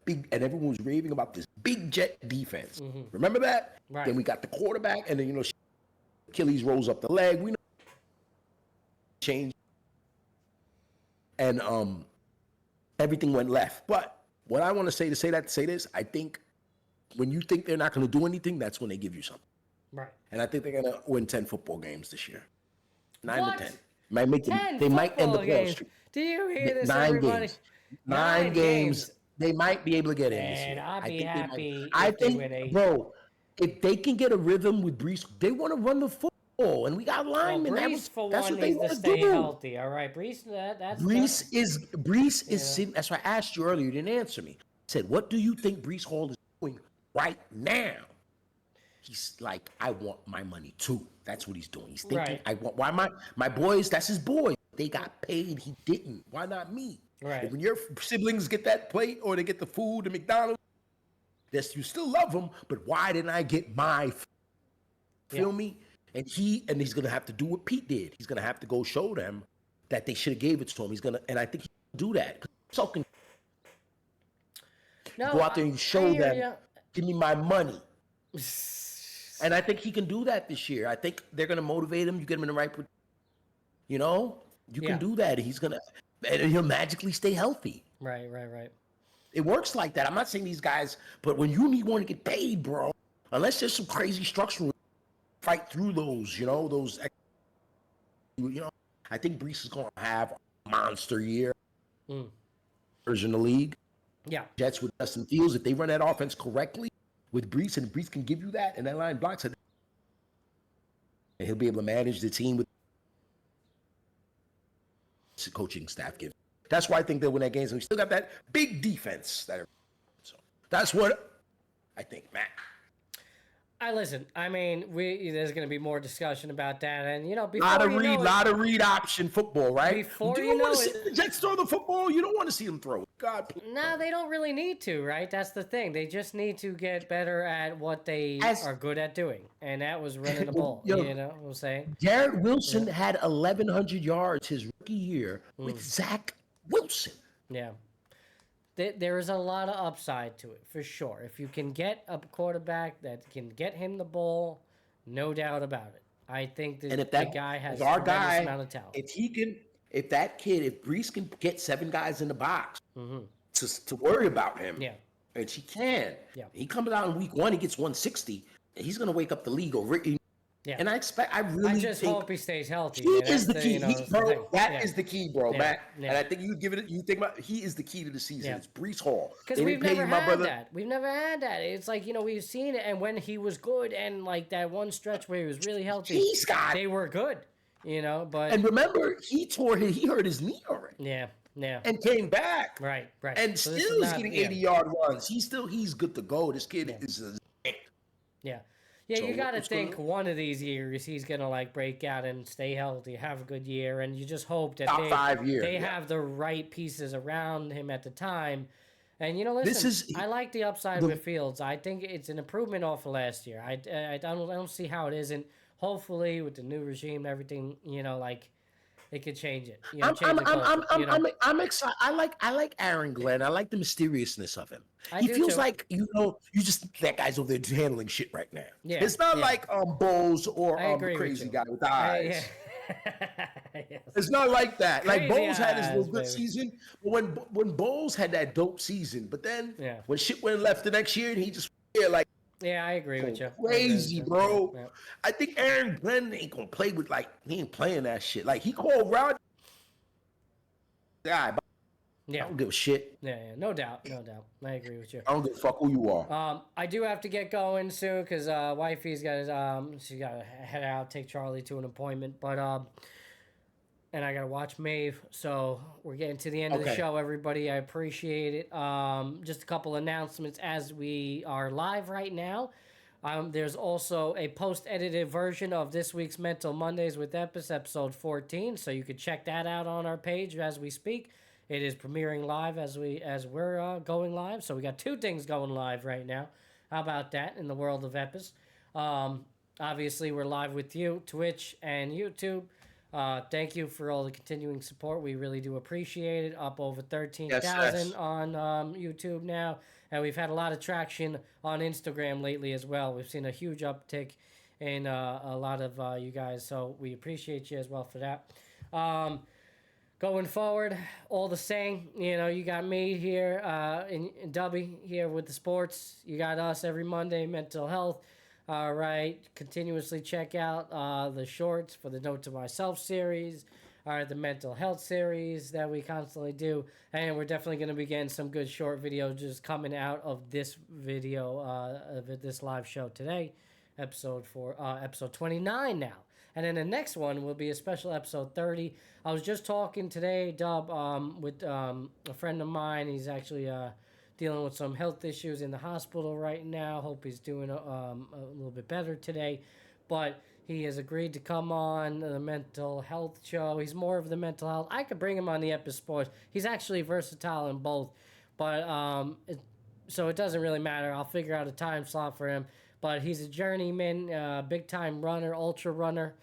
big, and everyone was raving about this big Jet defense. Mm-hmm. Remember that? Right. Then we got the quarterback, and then Achilles rolls up the leg. We know change, and everything went left. But what I want to say this, I think when you think they're not going to do anything, that's when they give you something. Right. And I think they're going to win 10 football games this year. 9 what? to 10. Might make them, they might end the playoffs. Do you hear this, 9 everybody? games. 9 games. They might be able to get in this year. I'll be happy. I think, bro, if they can get a rhythm with Brees, they want to run the football. And we got linemen. Well, Brees, for one, needs to stay healthy. All right, Brees. Brees is sitting. That's why I asked you earlier. You didn't answer me. I said, what do you think Brees Hall is doing right now? He's like, I want my money too. That's what he's doing. He's thinking, I want my boys. That's his boy. They got paid. He didn't. Why not me? Right. And when your siblings get that plate or they get the food at McDonald's, you still love them. But why didn't I get my? Feel me? And he's gonna have to do what Pete did. He's gonna have to go show them that they should have gave it to him. And I think he can do that. Go out there and show them, give me my money. And I think he can do that this year. I think they're gonna motivate him. You get him in the right, you can do that. And he'll magically stay healthy. Right. It works like that. I'm not saying these guys, but when you need one to get paid, bro, unless there's some crazy structural. Fight through those, I think Brees is going to have a monster year in the league. Yeah. Jets with Justin Fields, if they run that offense correctly with Brees, and Brees can give you that, and that line blocks it, and he'll be able to manage the team with the coaching staff gives. That's why I think they'll win that game. And we still got that big defense. So that's what I think, Matt. Listen. I mean, there's going to be more discussion about that, and before lot of read option football, right? Before do you want to see the Jets throw the football? You don't want to see them throw it. God, please. No, they don't really need to, right? That's the thing. They just need to get better at what they are good at doing, and that was running the ball. You know what I'm saying? Garrett Wilson had 1,100 yards his rookie year with Zach Wilson. Yeah. There is a lot of upside to it, for sure. If you can get a quarterback that can get him the ball, no doubt about it. I think that the guy has a tremendous amount of talent. If Brees can get 7 guys in the box to worry about him, and she can, he comes out in week 1, he gets 160, and he's going to wake up the league already. Yeah. And I just hope he stays healthy. He is the key. That is the key, bro, Matt. Yeah. And I think you think about he is the key to the season. It's Brees Hall. Because we've never had that. We've never had that. It's like, we've seen it, and when he was good and like that one stretch where he was really healthy, they were good. But and remember, he hurt his knee already. Yeah. And came back. Right. And so still is getting 80-yard runs. He's good to go. This kid is Yeah. Yeah, so you got to think one of these years he's going to break out and stay healthy, have a good year, and you just hope that they have the right pieces around him at the time. And, listen, I like the upside with Fields. I think it's an improvement off of last year. I don't see how it isn't. Hopefully, with the new regime and everything, it could change it. I'm excited. I like Aaron Glenn. I like the mysteriousness of him. He feels like that guy's over there handling shit right now. Yeah, it's not like Bowles or the crazy guy with the eyes. Yes. It's not like that. Crazy like Bowles had his good season, but when Bowles had that dope season, but then when shit went left the next year, and he just Yeah, I agree with you. Crazy, bro. Yeah. I think Aaron Glenn ain't gonna play with he ain't playing that shit. Like he called Rod guy. I don't give a shit. Yeah, no doubt. I agree with you. I don't give a fuck who you are. I do have to get going soon because wifey's got she got to head out, take Charlie to an appointment, but and I gotta watch Maeve. So we're getting to the end of the show, everybody. I appreciate it. Just a couple announcements as we are live right now. There's also a post-edited version of this week's Mental Mondays with Epis, episode 14. So you can check that out on our page as we speak. It is premiering live as we're going live. So we got 2 things going live right now. How about that in the world of Epis? Obviously, we're live with you, Twitch and YouTube. Thank you for all the continuing support. We really do appreciate it. Up over 13,000 on YouTube now. And we've had a lot of traction on Instagram lately as well. We've seen a huge uptick in a lot of you guys. So we appreciate you as well for that. Going forward, all the same, you got me here in Dubby here with the sports. You got us every Monday, mental health. All right, continuously check out the shorts for the Note to Myself series, the mental health series that we constantly do, and we're definitely going to be getting some good short videos just coming out of this video, of this live show today, episode 29 now. And then the next one will be a special episode 30. I was just talking today, Dub, with a friend of mine. He's actually dealing with some health issues in the hospital right now. Hope he's doing a little bit better today. But he has agreed to come on the mental health show. He's more of the mental health. I could bring him on the Epis Sports. He's actually versatile in both. But so it doesn't really matter. I'll figure out a time slot for him. But he's a journeyman, big-time runner, ultra runner.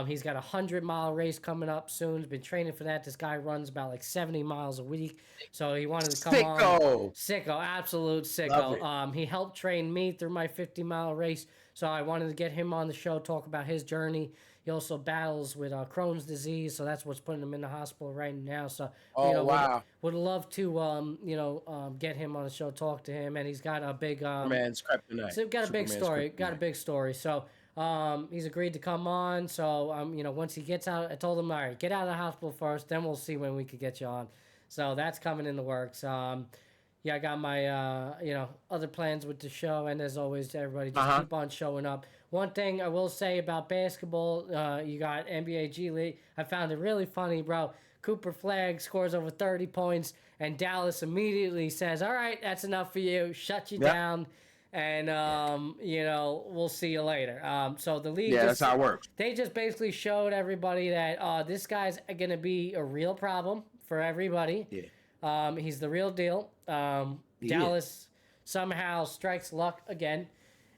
He's got a 100-mile race coming up soon. He's been training for that. This guy runs about 70 miles a week. So he wanted to come on. Sicko, absolute sicko. He helped train me through my 50-mile race. So I wanted to get him on the show, talk about his journey. He also battles with Crohn's disease, so that's what's putting him in the hospital right now. So, would love to, get him on the show, talk to him, and he's got a big, man's kryptonite. So got a big story. Got a big story. So, he's agreed to come on. So, once he gets out, I told him, all right, get out of the hospital first, then we'll see when we could get you on. So that's coming in the works. I got my, other plans with the show, and as always, everybody just keep on showing up. One thing I will say about basketball, you got NBA G League. I found it really funny, bro. Cooper Flagg scores over 30 points, and Dallas immediately says, all right, that's enough for you. Shut you down. and we'll see you later. So the league, that's how it works. They just basically showed everybody that this guy's going to be a real problem for everybody. Yeah. He's the real deal. Dallas somehow strikes luck again,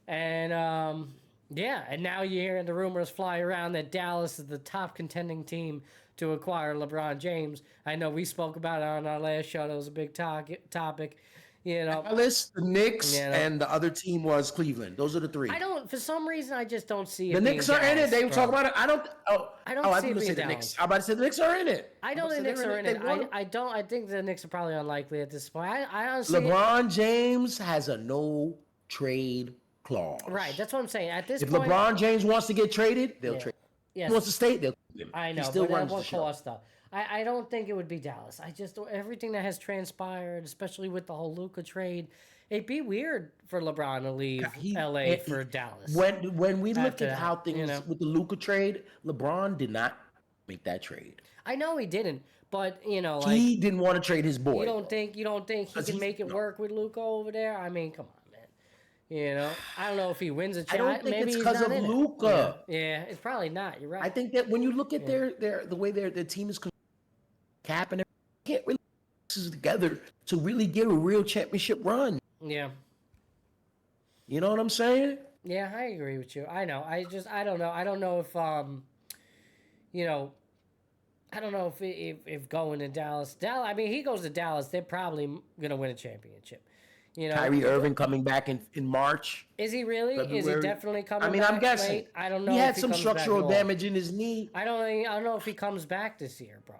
and and now you're hearing the rumors fly around that Dallas is the top contending team to acquire LeBron James. I know we spoke about it on our last show. That was a big topic. Dallas, the Knicks, and the other team was Cleveland. Those are the three. For some reason, I just don't see it. The Knicks are in it. They talk about it. I don't see it being the Knicks. I'm about to say the Knicks are in it. I know the Knicks are in it. I think the Knicks are probably unlikely at this point. I honestly. LeBron James has a no trade clause. Right. That's what I'm saying. At this point, if LeBron James wants to get traded, they'll trade. Yes. He wants to stay, they'll trade him. I know, he still but at runs what the show. cost, though? I don't think it would be Dallas. I just everything that has transpired, especially with the whole Luka trade, it'd be weird for LeBron to leave LA for Dallas. When we look at how things with the Luka trade, LeBron did not make that trade. I know he didn't, but he didn't want to trade his boy. You don't think he can make it work with Luka over there? I mean, come on. I don't know if he wins a championship. I don't think it's because of Luka. Yeah, it's probably not. You're right. I think that when you look at the way their team is cap and everything, they can't really put pieces together to really get a real championship run. Yeah. You know what I'm saying? Yeah, I agree with you. I know. I don't know. I don't know if I don't know if going to Dallas. I mean, he goes to Dallas, they're probably gonna win a championship. Kyrie Irving coming back in March. Is he really? February. Is he definitely coming back? I mean, I'm guessing. Late? I don't know. He had some structural damage in his knee. I don't know if he comes back this year, bro.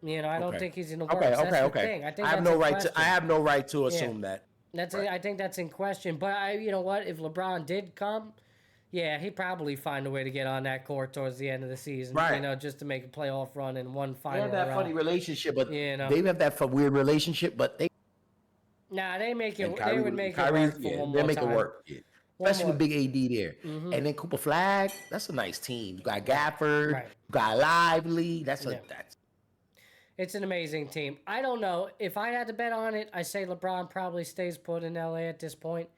I don't think he's in the works. Okay. That's the thing. I have no right to. I have no right to assume that. I think that's in question. But you know what? If LeBron did come, he'd probably find a way to get on that court towards the end of the season. Right. Just to make a playoff run in one final. They have that funny relationship, but they have that weird relationship, but they. Nah, they make it. Kyrie, they would make Kyrie, it work for one more time. They make it work, especially with Big AD there. Mm-hmm. And then Cooper Flag, that's a nice team. You got Gafford, you got Lively. That's. It's an amazing team. I don't know if I had to bet on it. I say LeBron probably stays put in LA at this point.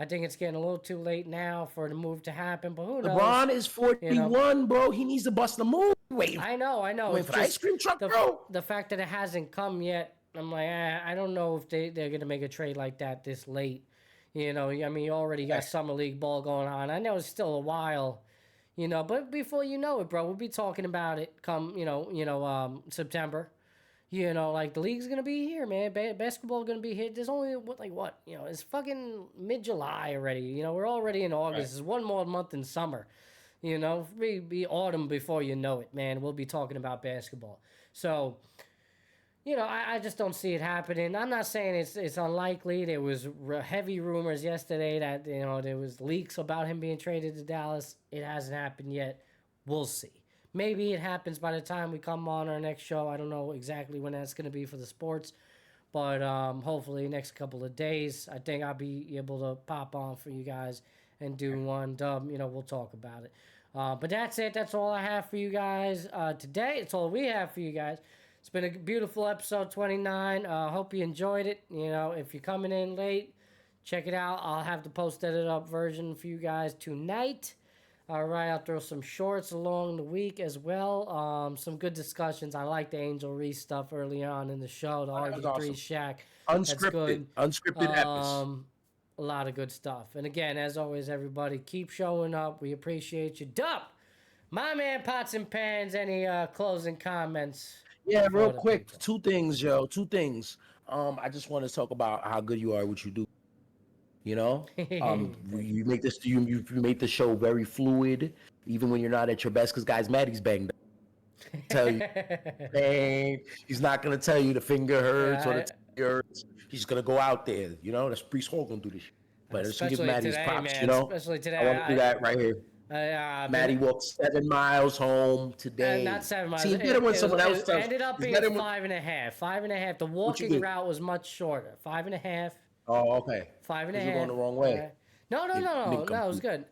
I think it's getting a little too late now for the move to happen. But who knows? LeBron is 41, bro. He needs to bust the move. I know. Wait for the ice cream truck, bro. The fact that it hasn't come yet. I'm like, I don't know if they're going to make a trade like that this late. I mean, you already got Summer League ball going on. I know it's still a while, but before you know it, bro, we'll be talking about it come, September. Like the league's going to be here, man. Basketball going to be here. There's only, it's fucking mid-July already. We're already in August. There's one more month in summer. Be autumn before you know it, man. We'll be talking about basketball. So... I just don't see it happening. I'm not saying it's unlikely. There was heavy rumors yesterday that, there was leaks about him being traded to Dallas. It hasn't happened yet. We'll see. Maybe it happens by the time we come on our next show. I don't know exactly when that's going to be for the sports. But hopefully next couple of days, I think I'll be able to pop on for you guys and do one. We'll talk about it. But that's it. That's all I have for you guys today. It's all we have for you guys. It's been a beautiful episode 29. Hope you enjoyed it. If you're coming in late, check it out. I'll have the post-edited up version for you guys tonight. All right, I'll throw some shorts along the week as well. Some good discussions. I like the Angel Reese stuff early on in the show. The RG3 awesome. Shaq. Unscripted Epis. A lot of good stuff. And again, as always, everybody, keep showing up. We appreciate you. Dub, my man, Pots and Pans, any closing comments? Yeah, real quick. Two things, Joe. I just want to talk about how good you are at what you do. You make this. You make the show very fluid, even when you're not at your best. Because guys, Matty's banged up. Tell you, man, he's not gonna tell you the finger hurts or the toe hurts. He's gonna go out there. That's Priest Hall gonna do this shit. But let's give Matty's props. Man, especially today. I want to do that right here. Matty walked 7 miles home today. Not 7 miles. See, he did it when someone else does. It ended up being 5.5. 5.5. The walking route was much shorter. 5.5. Oh, okay. 5.5. You're going the wrong way. No. It was good.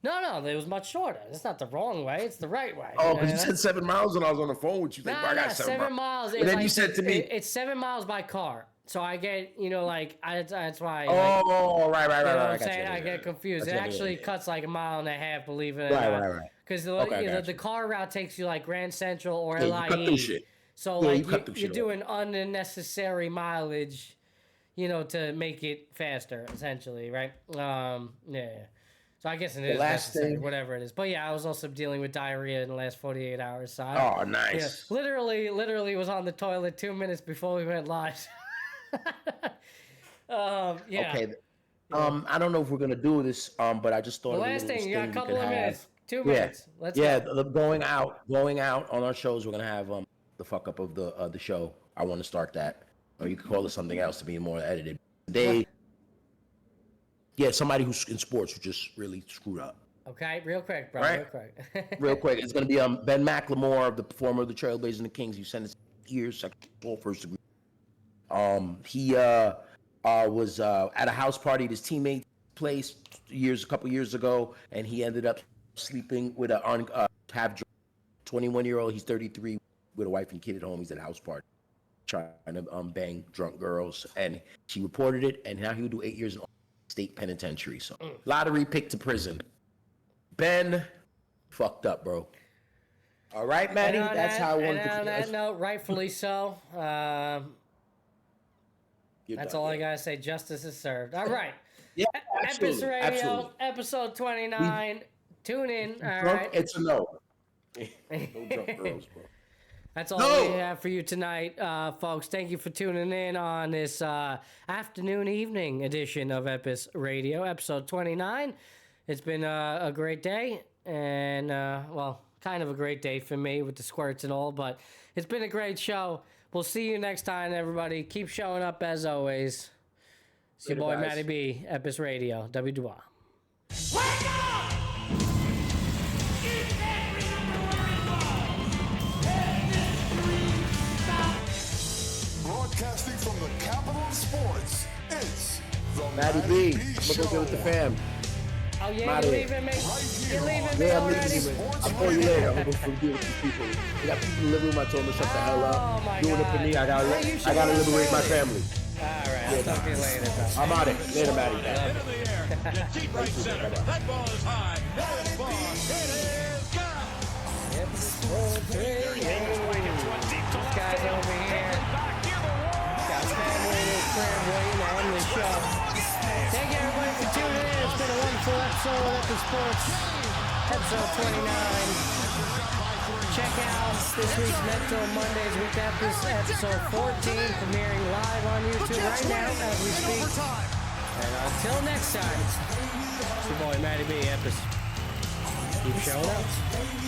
No, it was much shorter. It's not the wrong way. It's the right way. Oh, because you said 7 miles when I was on the phone with you. I got 7 miles. miles. And then you said to me, it's 7 miles by car. So I get, like, that's why. Oh, right. You know what I'm saying? I get confused. It actually cuts like a mile and a half, believe it or not. Right. Because the car route takes you like Grand Central or LIE. You cut through shit. So like you're doing unnecessary mileage, to make it faster, essentially, right? Yeah. So I guess it is necessary, whatever it is. But yeah, I was also dealing with diarrhea in the last 48 hours. So nice. Literally was on the toilet 2 minutes before we went live. Yeah. Okay. I don't know if we're gonna do this, but I just thought the last thing, you got a couple of minutes. 2 minutes. Let's go. Going out on our shows, we're gonna have the fuck up of the show. I want to start that, or you could call it something else to be more edited. Somebody who's in sports who just really screwed up. Okay, real quick, bro. Right? Real quick. Real quick. It's gonna be Ben McLemore, the former of the Trailblazers and the Kings. You sentenced years, second, first degree. He was at a house party at his teammate's place a couple years ago, and he ended up sleeping with a half 21-year-old. He's 33 with a wife and kid at home. He's at a house party trying to bang drunk girls, and she reported it, and now he would do 8 years in state penitentiary. So lottery pick to prison. Ben fucked up, bro. All right, Matty. That's how I wanted to. On that note, rightfully so. That's all I gotta say. Justice is served. All right. Yeah, absolutely. Epis Radio, absolutely. episode 29. Tune in. All right. It's a no. No drunk girls, bro. That's all we have for you tonight, folks. Thank you for tuning in on this afternoon, evening edition of Epis Radio, episode 29. It's been a great day, and, kind of a great day for me with the squirts and all, but it's been a great show. We'll see you next time, everybody. Keep showing up as always. It's your boy, Matty B, Epis Radio, W. Wake up! It's every number where it was. Let this dream stop. Broadcasting from the capital of sports, it's the Matty B. I'm gonna go with the fam. Oh, yeah, you're leaving me? You're leaving me already? I'll call you later. I'm going to deal with these people. I got people in the living room. I told them to shut the hell up. Doing it for me. I gotta liberate my family. All right, I'll talk to you later. I'm out it. Later, Matty. Into the air. Deep right center. That ball is high. That is ball. It is gone. This guy's over here. Got family in his crib waiting on the show. Thank you, everybody, for tuning in. It's been a wonderful episode of Epis Sports, episode 29. Check out this week's Mental Mondays with Epis, episode 14, premiering live on YouTube right now as we speak. And until next time, it's your boy Matty B, Epis. Keep showing up.